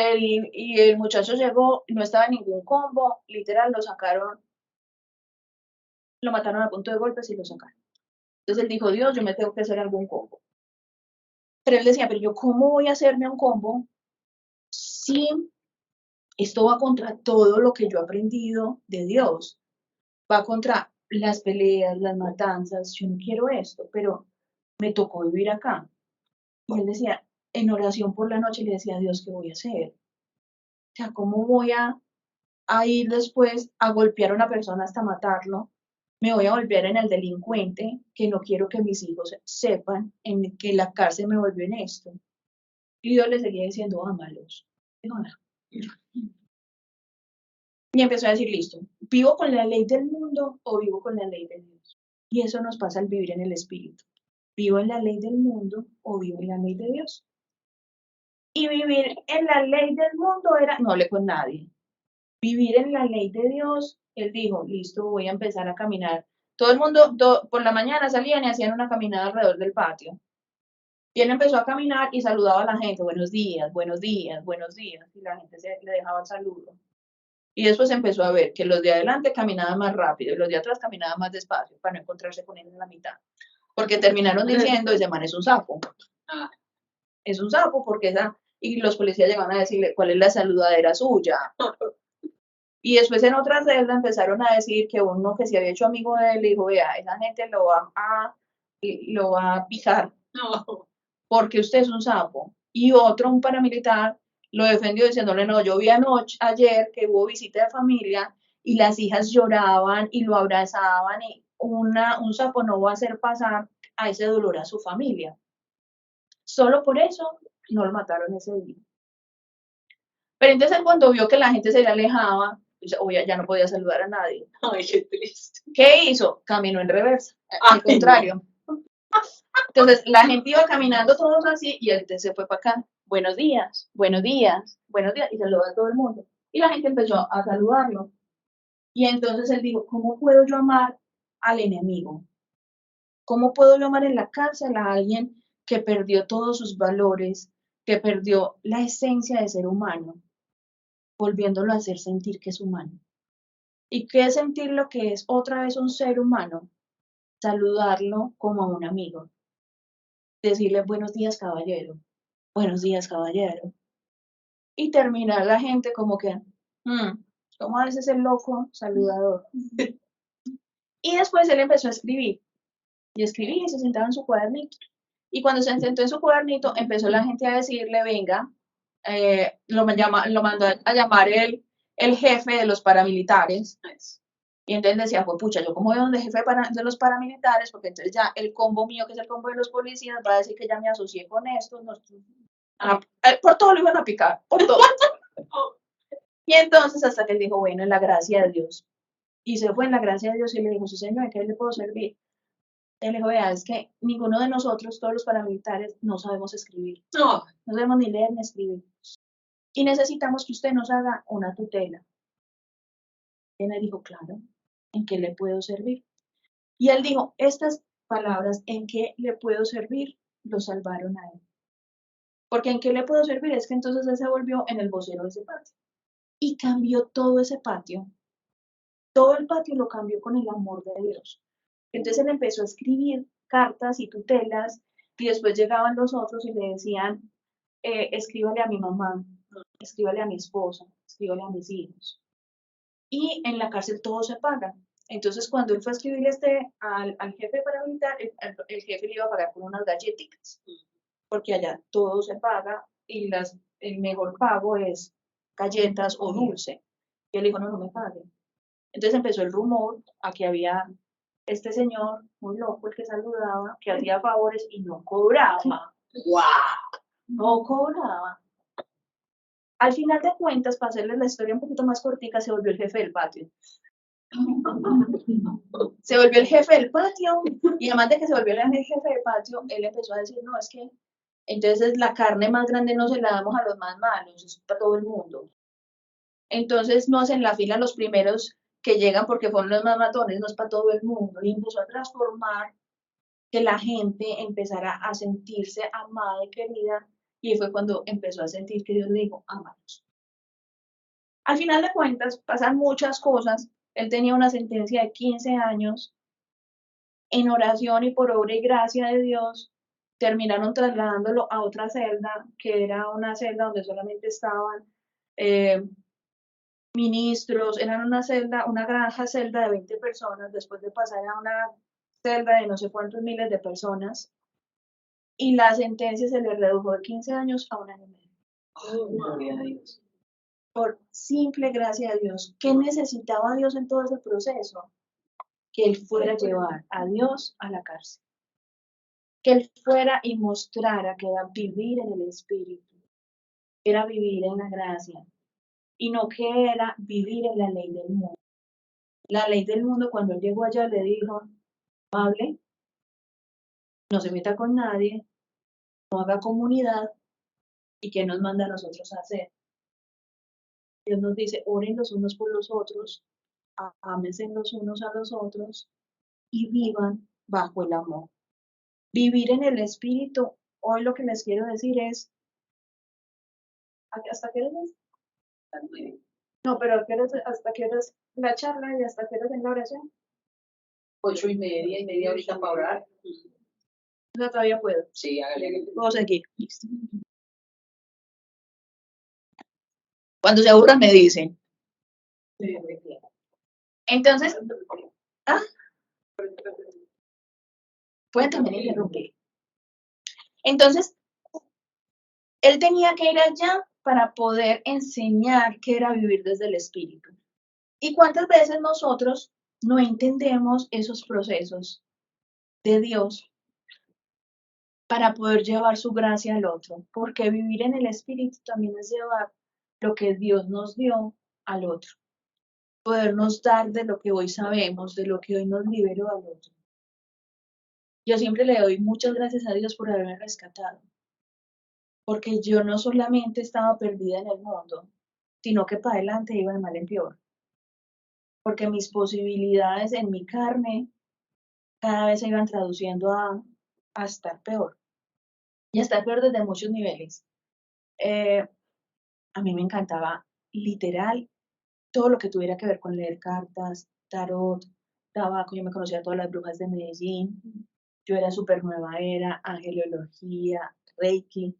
el muchacho llegó, no estaba en ningún combo, literal, lo sacaron, lo mataron a punto de golpes y lo sacaron. Entonces él dijo, Dios, yo me tengo que hacer algún combo. Pero él decía, pero yo, ¿cómo voy a hacerme un combo si esto va contra todo lo que yo he aprendido de Dios? Va contra las peleas, las matanzas, yo no quiero esto, pero me tocó vivir acá. Y él decía, en oración por la noche le decía a Dios, ¿qué voy a hacer? O sea, ¿cómo voy a ir después a golpear a una persona hasta matarlo? Me voy a volver en el delincuente, que no quiero que mis hijos sepan en que la cárcel me volvió en esto. Y Dios le seguía diciendo, ámalos. Y empezó a decir, listo, ¿vivo con la ley del mundo o vivo con la ley de Dios? Y eso nos pasa al vivir en el Espíritu. ¿Vivo en la ley del mundo o vivo en la ley de Dios? Y vivir en la ley del mundo era, no hablé con nadie. Vivir en la ley de Dios, él dijo, listo, voy a empezar a caminar. Todo el mundo por la mañana salían y hacían una caminada alrededor del patio. Y él empezó a caminar y saludaba a la gente, buenos días, buenos días, buenos días. Y la gente le dejaba el saludo. Y después empezó a ver que los de adelante caminaban más rápido y los de atrás caminaban más despacio para no encontrarse con él en la mitad. Porque terminaron diciendo, ese man es un sapo. Es un sapo porque y los policías llegaron a decirle, ¿cuál es la saludadera suya? Y después en otra celda empezaron a decir que uno que se había hecho amigo de él le dijo, vea, esa gente lo va a picar porque usted es un sapo. Y otro, un paramilitar, lo defendió diciéndole, no, yo vi ayer que hubo visita de familia y las hijas lloraban y lo abrazaban y un sapo no va a hacer pasar a ese dolor a su familia. Solo por eso no lo mataron ese día. Pero entonces él cuando vio que la gente se le alejaba, pues, ya no podía saludar a nadie. Ay, qué triste. ¿Qué hizo? Caminó en reversa, al Ay, contrario. Entonces la gente iba caminando todos así y él se fue para acá. Buenos días, buenos días, buenos días. Y saludó a todo el mundo. Y la gente empezó a saludarlo. Y entonces él dijo, ¿cómo puedo yo amar al enemigo? ¿Cómo puedo yo amar en la cárcel a alguien que perdió todos sus valores, que perdió la esencia de ser humano, volviéndolo a hacer sentir que es humano? ¿Y qué es sentir lo que es otra vez un ser humano? Saludarlo como a un amigo. Decirle buenos días, caballero. Buenos días, caballero. Y terminar la gente como que, ¿cómo a veces el loco saludador? Y después él empezó a escribir. Y escribía y se sentaba en su cuadernito. Y cuando se sentó en su cuadernito, empezó la gente a decirle, venga, lo mandó a llamar el jefe de los paramilitares. Y entonces decía, pues pucha, yo como veo de jefe de los paramilitares, porque entonces ya el combo mío, que es el combo de los policías, va a decir que ya me asocié con estos. Por todo lo iban a picar, por todo. Y entonces hasta que él dijo, bueno, en la gracia de Dios. Y se fue en la gracia de Dios y le dijo, sí señor, ¿en qué le puedo servir? Él dijo, vea, es que ninguno de nosotros, todos los paramilitares, no sabemos escribir. No. No sabemos ni leer ni escribir. Y necesitamos que usted nos haga una tutela. Y él le dijo, claro, ¿en qué le puedo servir? Y él dijo, estas palabras, ¿en qué le puedo servir? Lo salvaron a él. Porque ¿en qué le puedo servir? Es que entonces él se volvió en el vocero de ese patio. Y cambió todo ese patio. Todo el patio lo cambió con el amor de Dios. Entonces él empezó a escribir cartas y tutelas y después llegaban los otros y le decían, escríbale a mi mamá, escríbale a mi esposa, escríbale a mis hijos. Y en la cárcel todo se paga. Entonces cuando él fue a escribirle al jefe paramilitar, el jefe le iba a pagar con unas galletitas, porque allá todo se paga y el mejor pago es galletas o dulce. Y él dijo, no, no me pague. Entonces empezó el rumor a que había este señor muy loco, el que saludaba, que hacía favores y no cobraba. ¡Guau! No cobraba. Al final de cuentas, para hacerles la historia un poquito más cortica, se volvió el jefe del patio. Se volvió el jefe del patio y además de que se volvió el jefe del patio, él empezó a decir, no, es que entonces la carne más grande no se la damos a los más malos, es para todo el mundo. Entonces no hacen la fila los primeros que llegan porque fueron los más matones, no es para todo el mundo. Y empezó a transformar que la gente empezara a sentirse amada y querida, y fue cuando empezó a sentir que Dios le dijo, ámanos. Al final de cuentas, pasan muchas cosas. Él tenía una sentencia de 15 años. En oración y por obra y gracia de Dios, terminaron trasladándolo a otra celda, que era una celda donde solamente estaban ministros, eran una celda, una granja celda de 20 personas, después de pasar a una celda de no sé cuántos miles de personas, y la sentencia se le redujo de 15 años a 1 año y medio. Oh, gloria a Dios. Por simple gracia de Dios. ¿Qué necesitaba Dios en todo ese proceso? Que él fuera a llevar a Dios a la cárcel. Que él fuera y mostrara que era vivir en el Espíritu, era vivir en la gracia, y no que era vivir en la ley del mundo. La ley del mundo, cuando él llegó allá, le dijo, hable, no se meta con nadie, no haga comunidad, y ¿qué nos manda a nosotros a hacer? Dios nos dice, oren los unos por los otros, ámense los unos a los otros, y vivan bajo el amor. Vivir en el Espíritu, hoy lo que les quiero decir es, ¿hasta qué hora es? No, pero ¿hasta qué hora es la charla y hasta qué hora es la oración? 8:30 y media ahorita para orar. No, todavía puedo. Sí, hágale. Puedo seguir. Listo. Cuando se aburran me dicen. Entonces, pueden también interrumpir. Entonces, él tenía que ir allá para poder enseñar qué era vivir desde el Espíritu. ¿Y cuántas veces nosotros no entendemos esos procesos de Dios para poder llevar su gracia al otro? Porque vivir en el Espíritu también es llevar lo que Dios nos dio al otro. Podernos dar de lo que hoy sabemos, de lo que hoy nos liberó al otro. Yo siempre le doy muchas gracias a Dios por haberme rescatado. Porque yo no solamente estaba perdida en el mundo, sino que para adelante iba de mal en peor. Porque mis posibilidades en mi carne cada vez se iban traduciendo a estar peor. Y a estar peor desde muchos niveles. A mí me encantaba literal todo lo que tuviera que ver con leer cartas, tarot, tabaco. Yo me conocía a todas las brujas de Medellín. Yo era súper nueva era, angelología, reiki.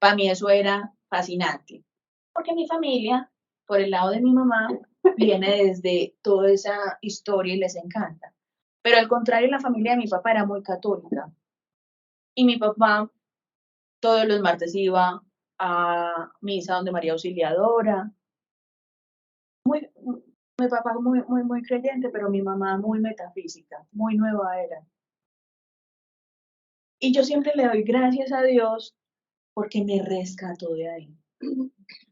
Para mí eso era fascinante. Porque mi familia, por el lado de mi mamá, viene desde toda esa historia y les encanta. Pero al contrario, la familia de mi papá era muy católica. Y mi papá todos los martes iba a misa donde María Auxiliadora. Mi papá muy creyente, pero mi mamá muy metafísica, muy nueva era. Y yo siempre le doy gracias a Dios porque me rescató de ahí.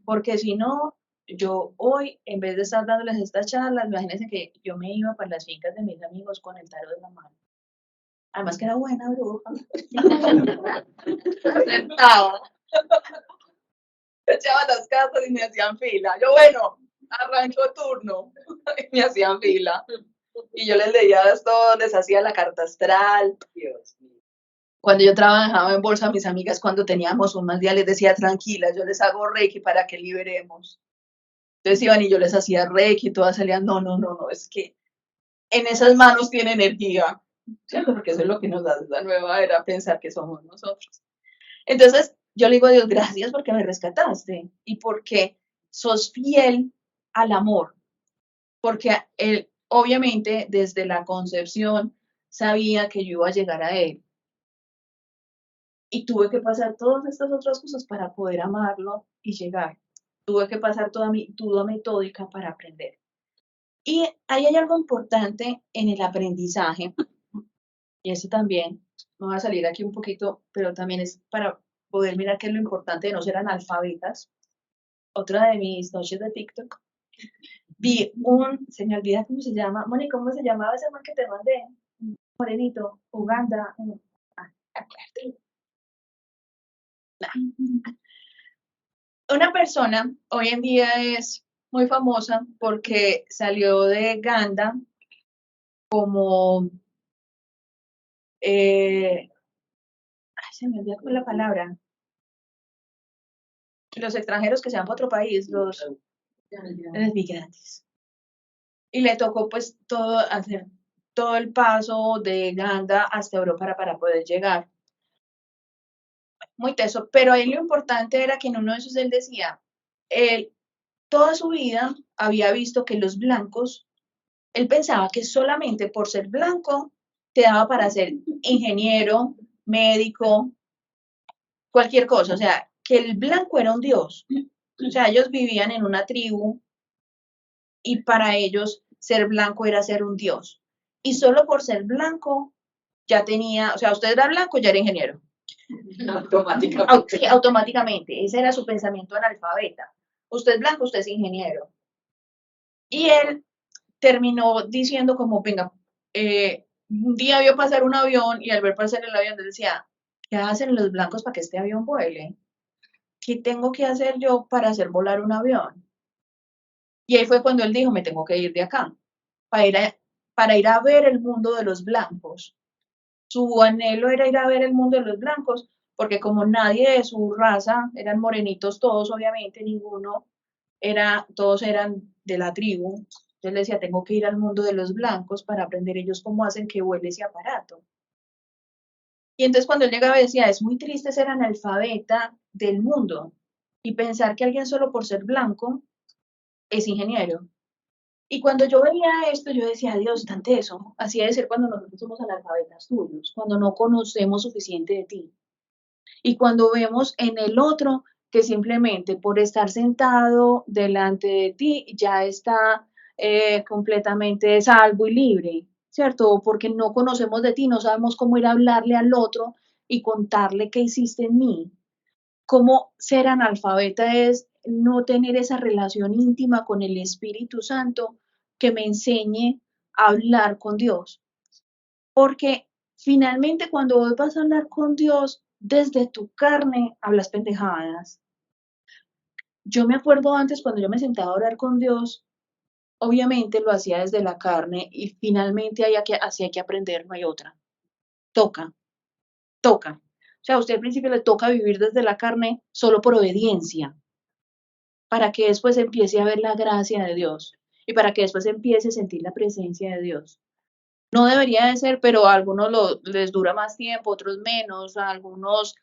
Porque si no, yo hoy, en vez de estar dándoles estas charlas, imagínense que yo me iba para las fincas de mis amigos con el tarot de la mano. Además que era buena bruja. Sentaba. Echaba las cartas y me hacían fila. Yo, bueno, arranco turno. Y me hacían fila. Y yo les leía esto, les hacía la carta astral. Dios mío. Cuando yo trabajaba en bolsa, mis amigas, cuando teníamos un mal día, les decía, tranquila, yo les hago reiki para que liberemos. Entonces iban y yo les hacía reiki y todas salían, no, es que en esas manos tiene energía. ¿Cierto? Porque eso es lo que nos da la nueva era, pensar que somos nosotros. Entonces, yo le digo a Dios, gracias porque me rescataste y porque sos fiel al amor. Porque él, obviamente, desde la concepción, sabía que yo iba a llegar a él. Y tuve que pasar todas estas otras cosas para poder amarlo y llegar. Tuve que pasar toda metódica para aprender. Y ahí hay algo importante en el aprendizaje, y eso también, me va a salir aquí un poquito, pero también es para poder mirar qué es lo importante de no ser analfabetas. Otra de mis noches de TikTok, vi se me olvida cómo se llama, Moni, ¿cómo se llamaba ese man que te mandé? Morenito, Uganda. Una persona hoy en día es muy famosa porque salió de Ganda como, se me olvidó la palabra, los extranjeros que se van para otro país, los migrantes. Y le tocó pues hacer todo el paso de Ganda hasta Europa para poder llegar. Muy teso, pero ahí lo importante era que en uno de esos él decía, él toda su vida había visto que los blancos, él pensaba que solamente por ser blanco te daba para ser ingeniero, médico, cualquier cosa, o sea, que el blanco era un dios. O sea, ellos vivían en una tribu y para ellos ser blanco era ser un dios. Y solo por ser blanco ya tenía, o sea, usted era blanco, ya era ingeniero. Automáticamente. Automáticamente, ese era su pensamiento analfabeta. Usted es blanco, usted es ingeniero. Y él terminó diciendo como, venga, un día vio pasar un avión y al ver pasar el avión decía, ¿qué hacen los blancos para que este avión vuele? ¿Qué tengo que hacer yo para hacer volar un avión? Y ahí fue cuando él dijo, me tengo que ir de acá, para ir a ver el mundo de los blancos. Su anhelo era ir a ver el mundo de los blancos, porque como nadie de su raza, eran morenitos todos, obviamente, todos eran de la tribu. Entonces le decía, tengo que ir al mundo de los blancos para aprender ellos cómo hacen que vuele ese aparato. Y entonces cuando él llegaba decía, es muy triste ser analfabeta del mundo y pensar que alguien solo por ser blanco es ingeniero. Y cuando yo veía esto, yo decía, Dios, tan teso. Así debe ser cuando nosotros somos analfabetas tuyos, cuando no conocemos suficiente de ti. Y cuando vemos en el otro que simplemente por estar sentado delante de ti ya está completamente salvo y libre, ¿cierto? O porque no conocemos de ti, no sabemos cómo ir a hablarle al otro y contarle qué hiciste en mí. Cómo ser analfabeta es no tener esa relación íntima con el Espíritu Santo que me enseñe a hablar con Dios. Porque finalmente cuando vos vas a hablar con Dios desde tu carne, hablas pendejadas. Yo me acuerdo antes cuando yo me sentaba a orar con Dios, obviamente lo hacía desde la carne y finalmente así hay que aprender, no hay otra. Toca, toca. O sea, a usted al principio le toca vivir desde la carne solo por obediencia, para que después empiece a ver la gracia de Dios y para que después empiece a sentir la presencia de Dios. No debería de ser, pero a algunos les dura más tiempo, otros menos, a algunos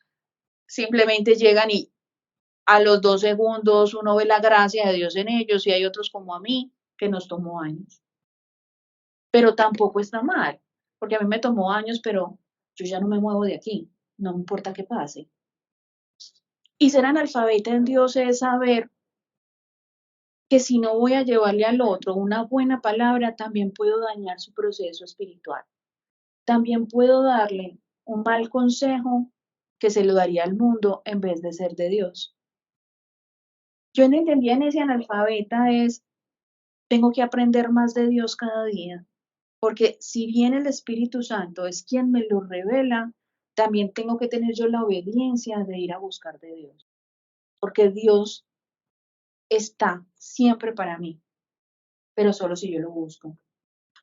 simplemente llegan y a los 2 segundos uno ve la gracia de Dios en ellos y hay otros como a mí que nos tomó años. Pero tampoco está mal, porque a mí me tomó años, pero yo ya no me muevo de aquí, no me importa qué pase. Y ser analfabeta en Dios es saber que si no voy a llevarle al otro una buena palabra, también puedo dañar su proceso espiritual. También puedo darle un mal consejo que se lo daría al mundo en vez de ser de Dios. Yo no entendía en ese analfabeta es, tengo que aprender más de Dios cada día, porque si bien el Espíritu Santo es quien me lo revela, también tengo que tener yo la obediencia de ir a buscar de Dios, porque Dios está siempre para mí, pero solo si yo lo busco.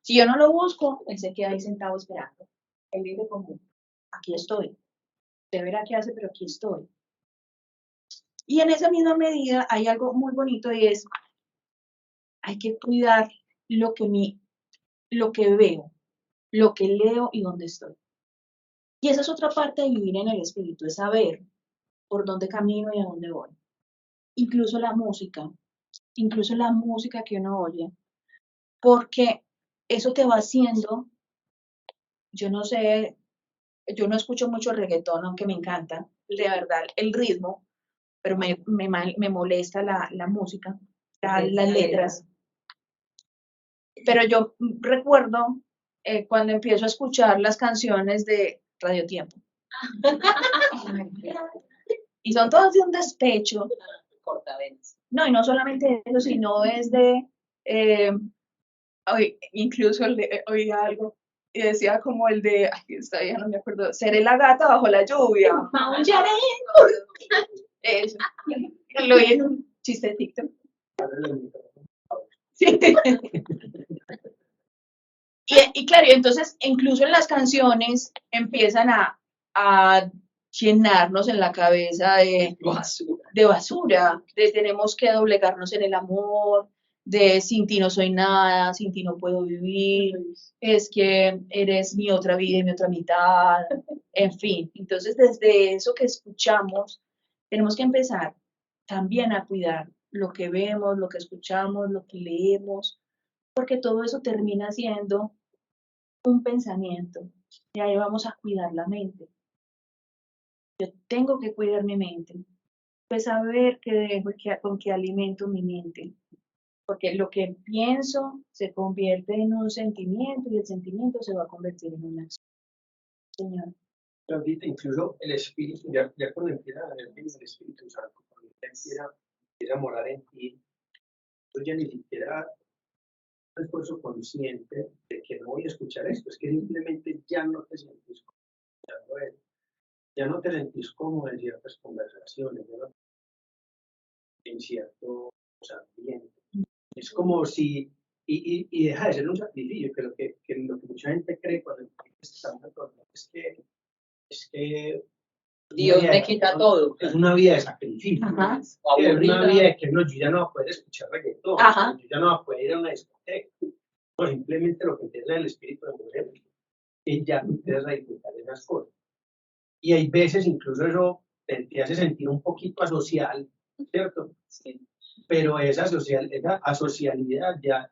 Si yo no lo busco, él se queda ahí sentado esperando. Él dice como, aquí estoy. De ver qué hace, pero aquí estoy. Y en esa misma medida hay algo muy bonito y es, hay que cuidar lo que veo, lo que leo y dónde estoy. Y esa es otra parte de vivir en el espíritu, es saber por dónde camino y a dónde voy. Incluso la música que uno oye, porque eso te va haciendo, yo no sé, yo no escucho mucho reggaetón, aunque me encanta, de verdad, el ritmo, pero me molesta la música, las letras. Pero yo recuerdo cuando empiezo a escuchar las canciones de Radio Tiempo. Y son todas de un despecho. Cortavenas. No, y no solamente eso, sino es de, incluso oía algo y decía como el de, ay, esta ya no me acuerdo, seré la gata bajo la lluvia. Maullaré. Eso. Lo oí en un chiste de TikTok. Sí. Y claro, entonces incluso en las canciones empiezan a llenarnos en la cabeza de basura, de tenemos que doblegarnos en el amor, de sin ti no soy nada, sin ti no puedo vivir, es que eres mi otra vida y mi otra mitad, en fin. Entonces desde eso que escuchamos, tenemos que empezar también a cuidar lo que vemos, lo que escuchamos, lo que leemos, porque todo eso termina siendo un pensamiento. Y ahí vamos a cuidar la mente. Yo tengo que cuidar mi mente. Pues saber qué dejo y con qué alimento mi mente. Porque lo que pienso se convierte en un sentimiento y el sentimiento se va a convertir en una acción. Señor. Ahorita incluso el Espíritu, ya cuando empieza a ver el Espíritu Santo, cuando empieza a morar en ti, tú ya ni siquiera un esfuerzo consciente de que no voy a escuchar esto, es que simplemente ya no te sentís como escuchando él, ya no te sentís como en ciertas conversaciones, ya no en ciertos ambientes. Es como si, y deja de ser un sacrificio, que lo que mucha gente cree cuando está es que Dios me quita todo. Es una vida de sacrificio. Ajá. Es una vida de que no, yo ya no voy a poder escuchar reggaetón, Ajá. yo ya no voy a poder ir a una discoteca. No, simplemente lo que empieza el espíritu de mujer, y ya tú empiezas a disfrutar de esas cosas. Y hay veces incluso eso te hace sentir un poquito asocial, ¿cierto? Sí. Pero esa asocialidad ya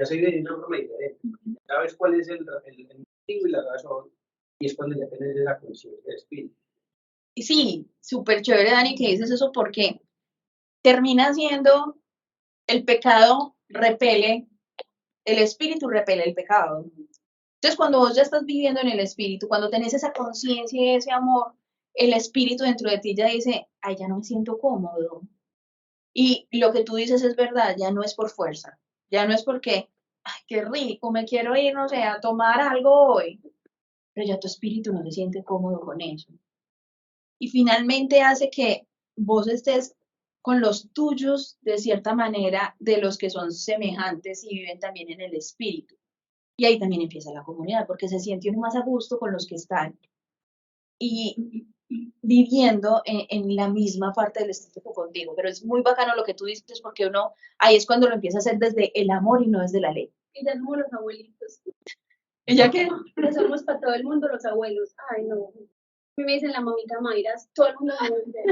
se ve de una forma diferente. ¿Sabes cuál es el motivo y la razón? Y es cuando ya tienes esa conciencia de espíritu. Y sí, súper chévere, Dani, que dices eso porque termina siendo el pecado repele, el espíritu repele el pecado. Entonces, cuando vos ya estás viviendo en el espíritu, cuando tenés esa conciencia y ese amor, el espíritu dentro de ti ya dice, ay, ya no me siento cómodo. Y lo que tú dices es verdad, ya no es por fuerza, ya no es porque, ay, qué rico, me quiero ir, no sé, a tomar algo hoy, pero ya tu espíritu no se siente cómodo con eso. Y finalmente hace que vos estés con los tuyos de cierta manera, de los que son semejantes y viven también en el espíritu. Y ahí también empieza la comunidad, porque se siente uno más a gusto con los que están y viviendo en la misma parte del espíritu contigo. Pero es muy bacano lo que tú dices, porque uno ahí es cuando lo empieza a hacer desde el amor y no desde la ley. Y ya somos los abuelitos. ¿Ella qué? Pero somos para todo el mundo los abuelos. Ay, no. A mí me dicen la mamita Mayras, todo el mundo me dice.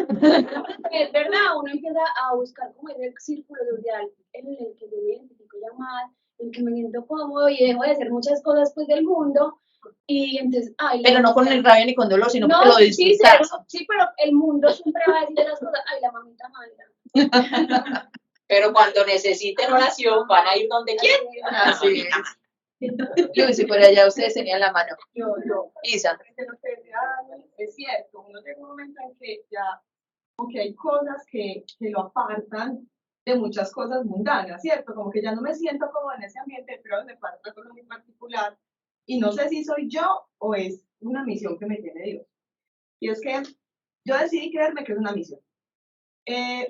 Es verdad, uno empieza a buscar como ese círculo social en el que yo me identifico ya más, en el que me siento cómodo y dejo de hacer muchas cosas pues del mundo. Y entonces, ay, Pero no con el rabia ni con dolor, sino no, porque lo sí, disfrutas. sí, pero el mundo siempre va a decir las cosas, ay, la mamita Mayra. Pero cuando necesiten oración, van a ir donde quieran. Así es. Luis, y por allá ustedes tenían la mano. Yo, Isa. de lo que decía Dani, es cierto, uno llega un momento en que ya, aunque hay cosas que lo apartan de muchas cosas mundanas, ¿cierto? Como que ya no me siento como en ese ambiente, pero me pasa una cosa muy particular, y no sé si soy yo o es una misión que me tiene Dios. Y es que yo decidí creerme que es una misión.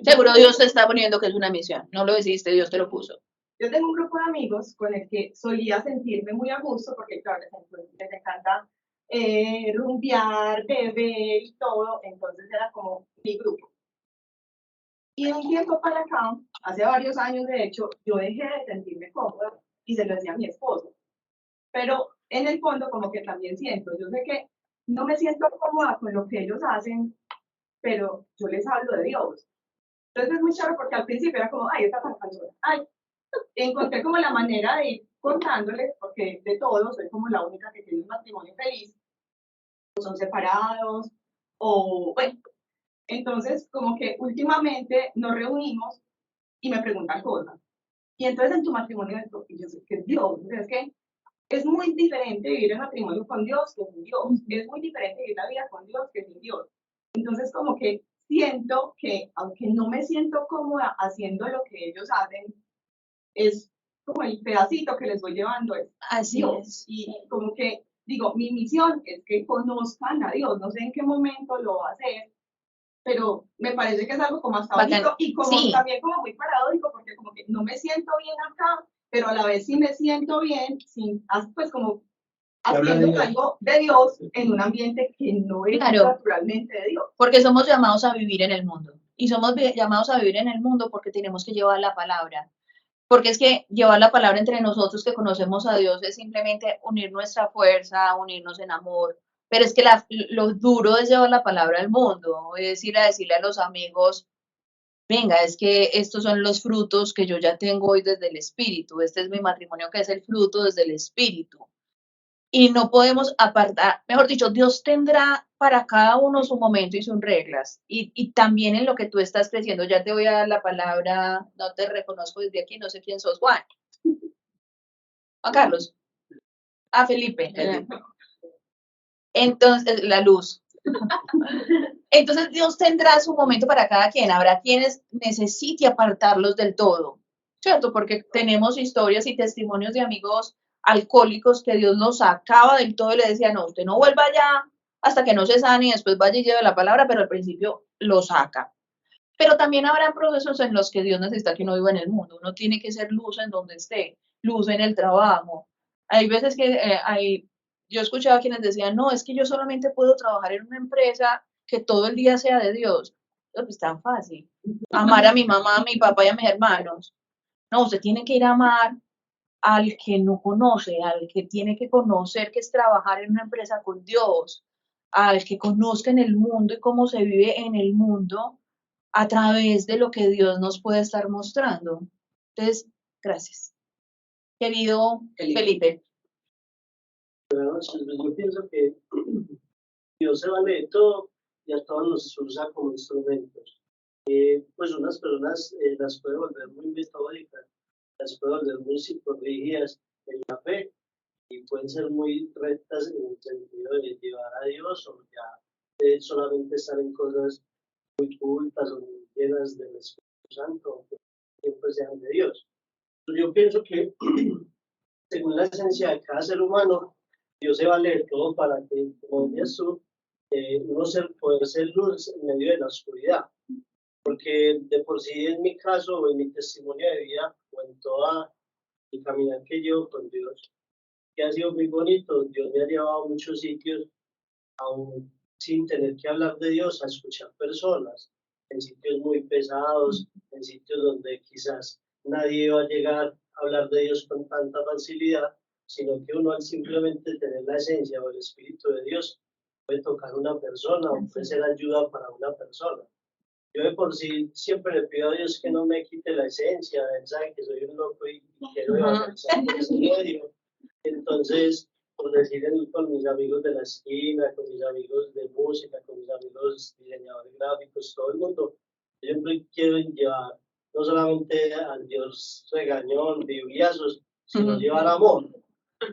Seguro Dios te está poniendo que es una misión. No lo decidiste, Dios te lo puso. Yo tengo un grupo de amigos con el que solía sentirme muy a gusto, porque claro, les encanta rumbear, beber y todo, entonces era como mi grupo. Y de un tiempo para acá, hace varios años de hecho, yo dejé de sentirme cómoda y se lo decía a mi esposo. Pero en el fondo como que también siento, yo sé que no me siento cómoda con lo que ellos hacen, pero yo les hablo de Dios. Entonces es muy chévere porque al principio era como, ay, esta tan cansona, ay, encontré como la manera de ir contándoles, porque de todos soy como la única que tiene un matrimonio feliz, o son separados, o bueno, entonces como que últimamente nos reunimos y me preguntan cosas. Y entonces en tu matrimonio, y yo sé que es Dios, es que es muy diferente vivir el matrimonio con Dios que sin Dios, es muy diferente vivir la vida con Dios que sin Dios. Entonces como que siento que, aunque no me siento cómoda haciendo lo que ellos hacen, es como el pedacito que les voy llevando es Así Dios. es. Y como que digo, mi misión es que conozcan a Dios, no sé en qué momento lo va a hacer, pero me parece que es algo como hasta bonito y como sí. también como muy paradójico, porque como que no me siento bien acá, pero a la vez sí me siento bien, sin, pues como haciendo algo de Dios en un ambiente que no es Claro. naturalmente de Dios. Porque somos llamados a vivir en el mundo. Y somos llamados a vivir en el mundo porque tenemos que llevar la palabra. Porque es que llevar la palabra entre nosotros que conocemos a Dios es simplemente unir nuestra fuerza, unirnos en amor. Pero es que lo duro es llevar la palabra al mundo, es ir a decirle a los amigos, venga, es que estos son los frutos que yo ya tengo hoy desde el Espíritu. Este es mi matrimonio que es el fruto desde el Espíritu. Y no podemos apartar, mejor dicho, Dios tendrá para cada uno su momento y sus reglas. Y también en lo que tú estás creciendo, ya te voy a dar la palabra, no te reconozco desde aquí, no sé quién sos, Juan. Juan Carlos. Ah, Felipe. Entonces, la luz. Entonces Dios tendrá su momento para cada quien. Habrá quienes necesite apartarlos del todo, ¿cierto? Porque tenemos historias y testimonios de amigos alcohólicos que Dios los sacaba del todo y le decía, no, usted no vuelva allá hasta que no se sane y después vaya y lleve la palabra, pero al principio lo saca. Pero también habrá procesos en los que Dios necesita que uno viva en el mundo. Uno tiene que ser luz en donde esté, luz en el trabajo. Hay veces que yo he escuchado a quienes decían, no, es que yo solamente puedo trabajar en una empresa que todo el día sea de Dios. No, pues tan fácil. Amar a mi mamá, a mi papá y a mis hermanos. No, usted tiene que ir a amar al que no conoce, al que tiene que conocer que es trabajar en una empresa con Dios, al que conozca en el mundo y cómo se vive en el mundo a través de lo que Dios nos puede estar mostrando. Entonces, gracias. Querido Felipe. Bueno, yo pienso que Dios se vale de todo y a todos nos usa como instrumentos. Pues unas personas las puede volver muy metódicas, las puede volver muy psicorrígidas en la fe y pueden ser muy rectas en el sentido de llevar a Dios o ya solamente estar en cosas muy cultas o muy llenas del Espíritu Santo, que siempre sean de Dios. Yo pienso que según la esencia de cada ser humano, Dios se vale de todo para que, como decías tú, uno poder ser luz en medio de la oscuridad. Porque de por sí en mi caso, o en mi testimonio de vida, o en toda el caminar que llevo con Dios, que ha sido muy bonito, Dios me ha llevado a muchos sitios, aún sin tener que hablar de Dios, a escuchar personas, en sitios muy pesados, en sitios donde quizás nadie va a llegar a hablar de Dios con tanta facilidad, sino que uno al simplemente tener la esencia o el Espíritu de Dios puede tocar a una persona o puede ser ayuda para una persona. Yo de por sí siempre le pido a Dios que no me quite la esencia, él sabe que soy un loco y quiero evangelizar en ese medio. Entonces, por decir con mis amigos de la esquina, con mis amigos de música, con mis amigos diseñadores gráficos, todo el mundo, yo siempre quiero llevar no solamente al Dios regañón, bibliazos, sino llevar amor.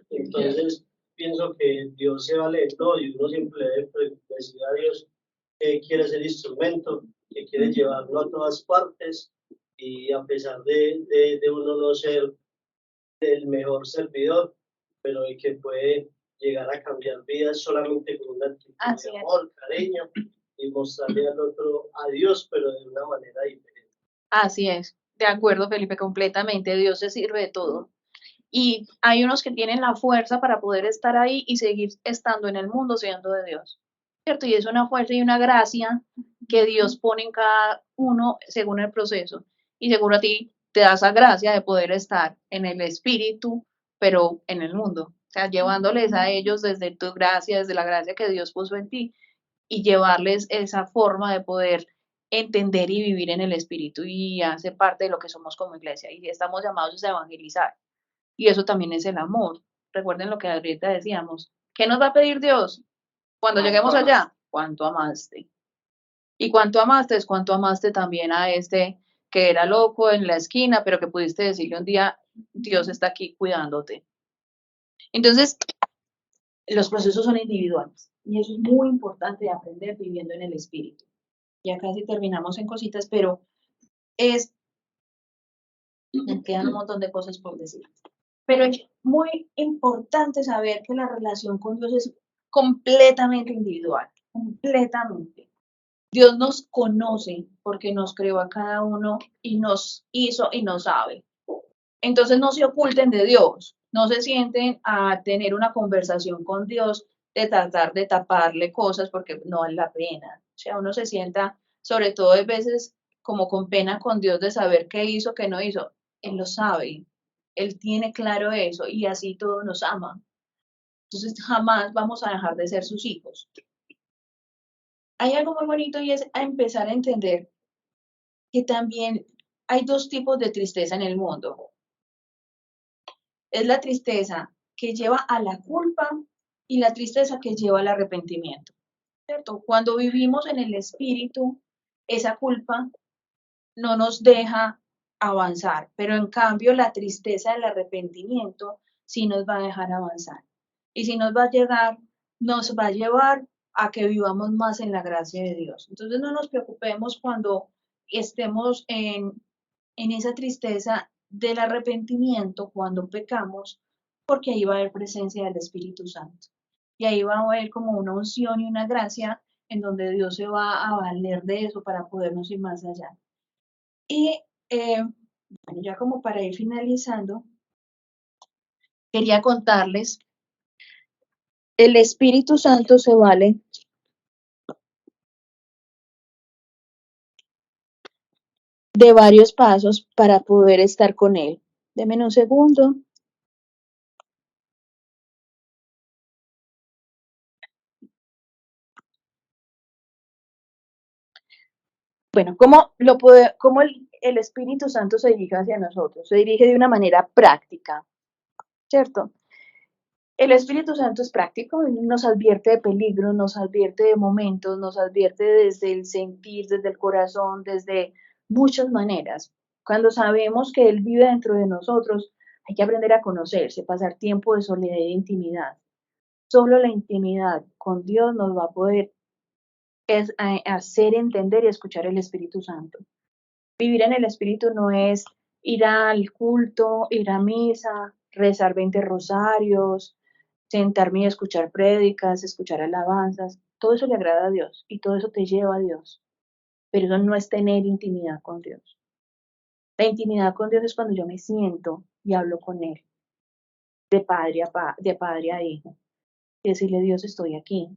Entonces, pienso que Dios se vale de todo y uno siempre debe decir a Dios que quiere ser instrumento, que quiere llevarlo a todas partes y a pesar de uno no ser el mejor servidor, pero el que puede llegar a cambiar vidas solamente con una actitud de amor, cariño y mostrarle al otro a Dios, pero de una manera diferente. Así es, de acuerdo, Felipe, completamente. Dios se sirve de todo. Y hay unos que tienen la fuerza para poder estar ahí y seguir estando en el mundo siendo de Dios, ¿cierto? Y es una fuerza y una gracia que Dios pone en cada uno según el proceso. Y seguro a ti te da esa gracia de poder estar en el espíritu, pero en el mundo. O sea, llevándoles a ellos desde tu gracia, desde la gracia que Dios puso en ti y llevarles esa forma de poder entender y vivir en el espíritu y hace parte de lo que somos como iglesia y estamos llamados a evangelizar. Y eso también es el amor. Recuerden lo que ahorita decíamos. ¿Qué nos va a pedir Dios cuando lleguemos allá? ¿Cuánto amaste? Y cuánto amaste es cuánto amaste también a este que era loco en la esquina, pero que pudiste decirle un día, Dios está aquí cuidándote. Entonces, los procesos son individuales y eso es muy importante de aprender viviendo en el espíritu. Ya casi terminamos en cositas, pero me quedan un montón de cosas por decir. Pero es muy importante saber que la relación con Dios es completamente individual, completamente. Dios nos conoce porque nos creó a cada uno y nos hizo y nos sabe. Entonces no se oculten de Dios, no se sienten a tener una conversación con Dios de tratar de taparle cosas porque no vale la pena. O sea, uno se sienta, sobre todo a veces, como con pena con Dios de saber qué hizo, qué no hizo. Él lo sabe, Él tiene claro eso y así todos nos ama. Entonces jamás vamos a dejar de ser sus hijos. Hay algo muy bonito y es a empezar a entender que también hay dos tipos de tristeza en el mundo. Es la tristeza que lleva a la culpa y la tristeza que lleva al arrepentimiento, ¿cierto? Cuando vivimos en el espíritu, esa culpa no nos deja avanzar, pero en cambio la tristeza del arrepentimiento sí nos va a dejar avanzar. Y si nos va a llevar a que vivamos más en la gracia de Dios. Entonces no nos preocupemos cuando estemos en esa tristeza del arrepentimiento, cuando pecamos, porque ahí va a haber presencia del Espíritu Santo. Y ahí va a haber como una unción y una gracia en donde Dios se va a valer de eso para podernos ir más allá. Y bueno, ya como para ir finalizando, quería contarles, el Espíritu Santo se vale de varios pasos para poder estar con Él. Denme un segundo. Bueno, ¿cómo el Espíritu Santo se dirige hacia nosotros? Se dirige de una manera práctica, ¿cierto? El Espíritu Santo es práctico, Él nos advierte de peligros, nos advierte de momentos, nos advierte desde el sentir, desde el corazón, desde muchas maneras. Cuando sabemos que Él vive dentro de nosotros, hay que aprender a conocerse, pasar tiempo de soledad e intimidad. Solo la intimidad con Dios nos va a poder hacer entender y escuchar el Espíritu Santo. Vivir en el Espíritu no es ir al culto, ir a misa, rezar 20 rosarios, sentarme y escuchar prédicas, escuchar alabanzas. Todo eso le agrada a Dios y todo eso te lleva a Dios. Pero eso no es tener intimidad con Dios. La intimidad con Dios es cuando yo me siento y hablo con Él, de padre a hijo. Y decirle, Dios, estoy aquí.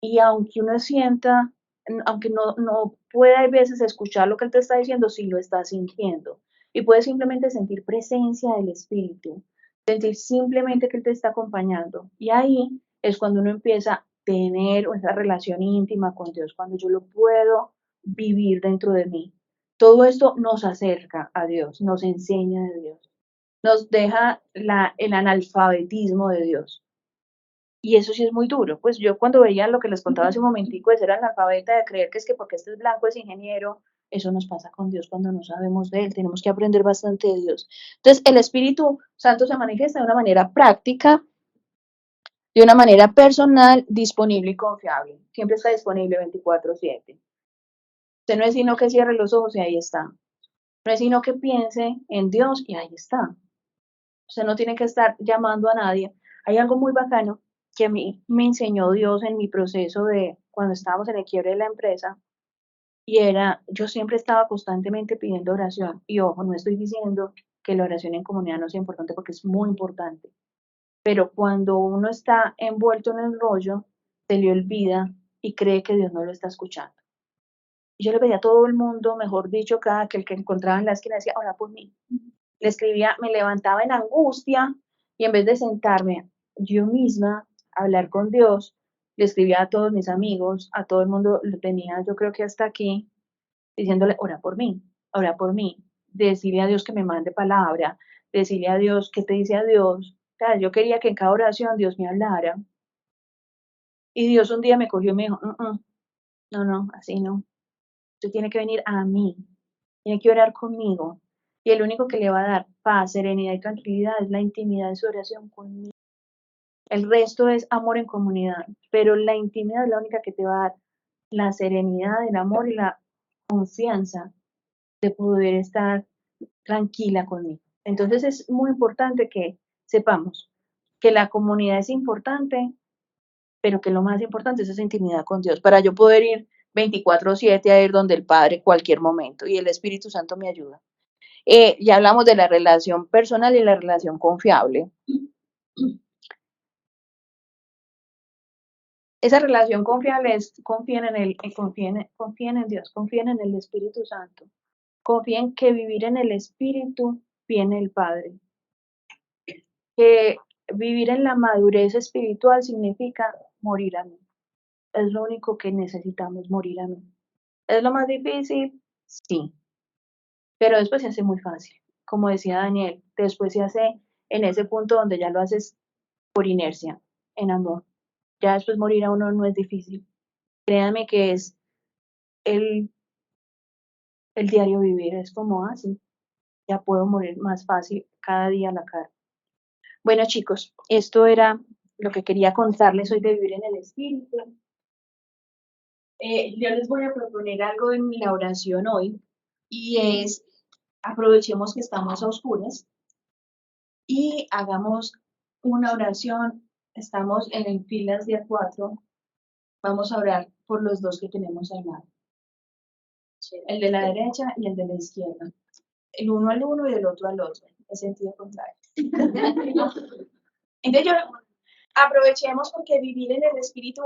Y aunque uno sienta, aunque no pueda a veces escuchar lo que Él te está diciendo, sí lo está sintiendo. Y puedes simplemente sentir presencia del Espíritu, sentir simplemente que Él te está acompañando. Y ahí es cuando uno empieza a tener esa relación íntima con Dios, cuando yo lo puedo vivir dentro de mí. Todo esto nos acerca a Dios, nos enseña de Dios, nos deja el analfabetismo de Dios. Y eso sí es muy duro. Pues yo cuando veía lo que les contaba hace un momentico de ser analfabeta, de creer que es que porque este es blanco es ingeniero, eso nos pasa con Dios cuando no sabemos de Él. Tenemos que aprender bastante de Dios. Entonces, el Espíritu Santo se manifiesta de una manera práctica, de una manera personal, disponible y confiable. Siempre está disponible 24/7. Usted no es sino que cierre los ojos y ahí está. No es sino que piense en Dios y ahí está. Usted no tiene que estar llamando a nadie. Hay algo muy bacano que a mí me enseñó Dios en mi proceso de cuando estábamos en el quiebre de la empresa, y era, yo siempre estaba constantemente pidiendo oración. Y ojo, no estoy diciendo que la oración en comunidad no sea importante porque es muy importante, pero cuando uno está envuelto en el rollo, se le olvida y cree que Dios no lo está escuchando. Y yo le pedía a todo el mundo, mejor dicho, cada que el que encontraba en la esquina decía, ora por mí. Le escribía, me levantaba en angustia y en vez de sentarme yo misma a hablar con Dios, le escribía a todos mis amigos, a todo el mundo, lo tenía yo creo que hasta aquí, diciéndole, ora por mí, decirle a Dios que me mande palabra, decirle a Dios qué te dice a Dios. O sea, yo quería que en cada oración Dios me hablara. Y Dios un día me cogió y me dijo, no, así no. Usted tiene que venir a mí, tiene que orar conmigo. Y el único que le va a dar paz, serenidad y tranquilidad es la intimidad de su oración conmigo. El resto es amor en comunidad, pero la intimidad es la única que te va a dar la serenidad, el amor y la confianza de poder estar tranquila conmigo. Entonces es muy importante que sepamos que la comunidad es importante, pero que lo más importante es esa intimidad con Dios, para yo poder ir 24/7 a ir donde el Padre cualquier momento y el Espíritu Santo me ayuda. Ya hablamos de la relación personal y la relación confiable. Esa relación confiable es confíen en Dios, confíen en el Espíritu Santo, confíen que vivir en el Espíritu viene el Padre, que vivir en la madurez espiritual significa morir a mí. Es lo único que necesitamos, morir a mí. ¿Es lo más difícil? Sí, pero después se hace muy fácil. Como decía Daniel, después se hace en ese punto donde ya lo haces por inercia, en amor. Ya después morir a uno no es difícil. Créanme que es el, el diario vivir, es como así. Ya puedo morir más fácil cada día a la cara. Bueno, chicos, esto era lo que quería contarles hoy de vivir en el espíritu. Yo les voy a proponer algo en la oración hoy y es aprovechemos que estamos a oscuras y hagamos una oración. Estamos en filas de a 4. Vamos a orar por los dos que tenemos al lado. El de la derecha y el de la izquierda. El uno al uno y el otro al otro. En sentido contrario. Entonces aprovechemos porque vivir en el espíritu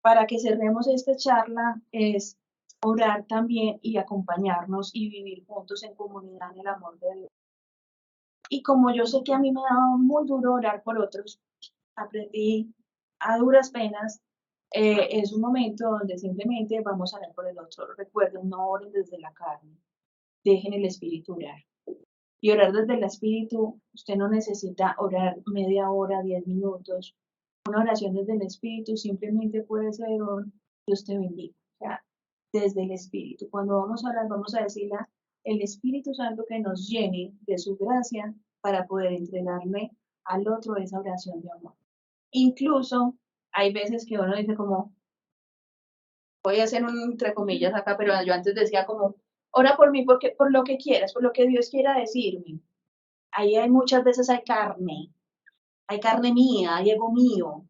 para que cerremos esta charla es orar también y acompañarnos y vivir juntos en comunidad en el amor de Dios. Y como yo sé que a mí me daba muy duro orar por otros, aprendí a duras penas, es un momento donde simplemente vamos a orar por el otro. Recuerden, no oren desde la carne, dejen el espíritu orar. Y orar desde el Espíritu, usted no necesita orar media hora, 10 minutos. Una oración desde el Espíritu simplemente puede ser un Dios te bendiga. O sea, desde el Espíritu. Cuando vamos a orar, vamos a decirle el Espíritu Santo que nos llene de su gracia para poder entregarle al otro esa oración de amor. Incluso hay veces que uno dice como, voy a hacer un entre comillas acá, pero yo antes decía como, ora por mí porque, por lo que quieras, por lo que Dios quiera decirme. Ahí hay muchas veces hay carne mía, hay ego mío.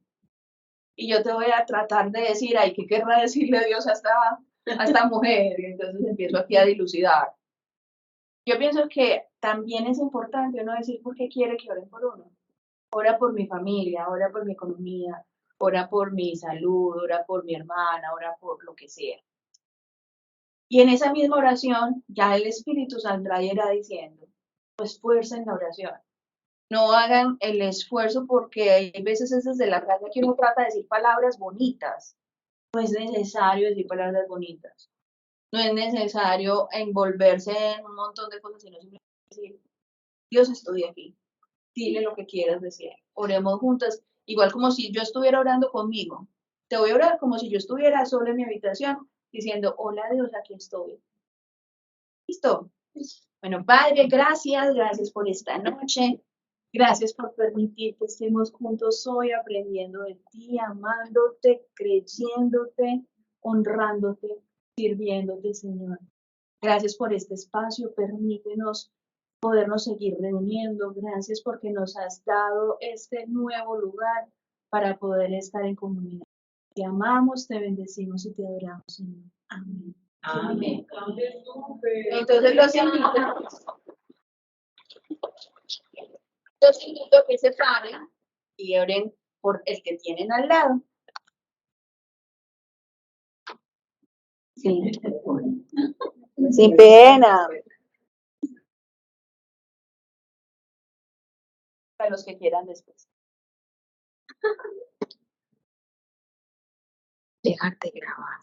Y yo te voy a tratar de decir, ay, ¿qué querrá decirle Dios a esta mujer? Y entonces empiezo aquí a dilucidar. Yo pienso que también es importante uno decir por qué quiere que oren por uno. Ora por mi familia, ora por mi economía, ora por mi salud, ora por mi hermana, ora por lo que sea. Y en esa misma oración, ya el Espíritu saldrá y irá diciendo, pues fuerza en la oración. No hagan el esfuerzo porque hay veces es desde la gracia que uno trata de decir palabras bonitas. No es necesario decir palabras bonitas. No es necesario envolverse en un montón de cosas, sino simplemente decir, Dios, estoy aquí. Dile lo que quieras decir. Oremos juntas, igual como si yo estuviera orando conmigo. Te voy a orar como si yo estuviera sola en mi habitación diciendo, hola Dios, aquí estoy. ¿Listo? Bueno, Padre, gracias por esta noche. Gracias por permitir que estemos juntos hoy aprendiendo de ti, amándote, creyéndote, honrándote, sirviéndote, Señor. Gracias por este espacio. Permítenos podernos seguir reuniendo. Gracias porque nos has dado este nuevo lugar para poder estar en comunidad. Te amamos, te bendecimos y te adoramos, Señor. Amén. Amén. Entonces los invito a que se paren y oren por el que tienen al lado. Sí. Sin pena. Para los que quieran después. Dejarte grabar.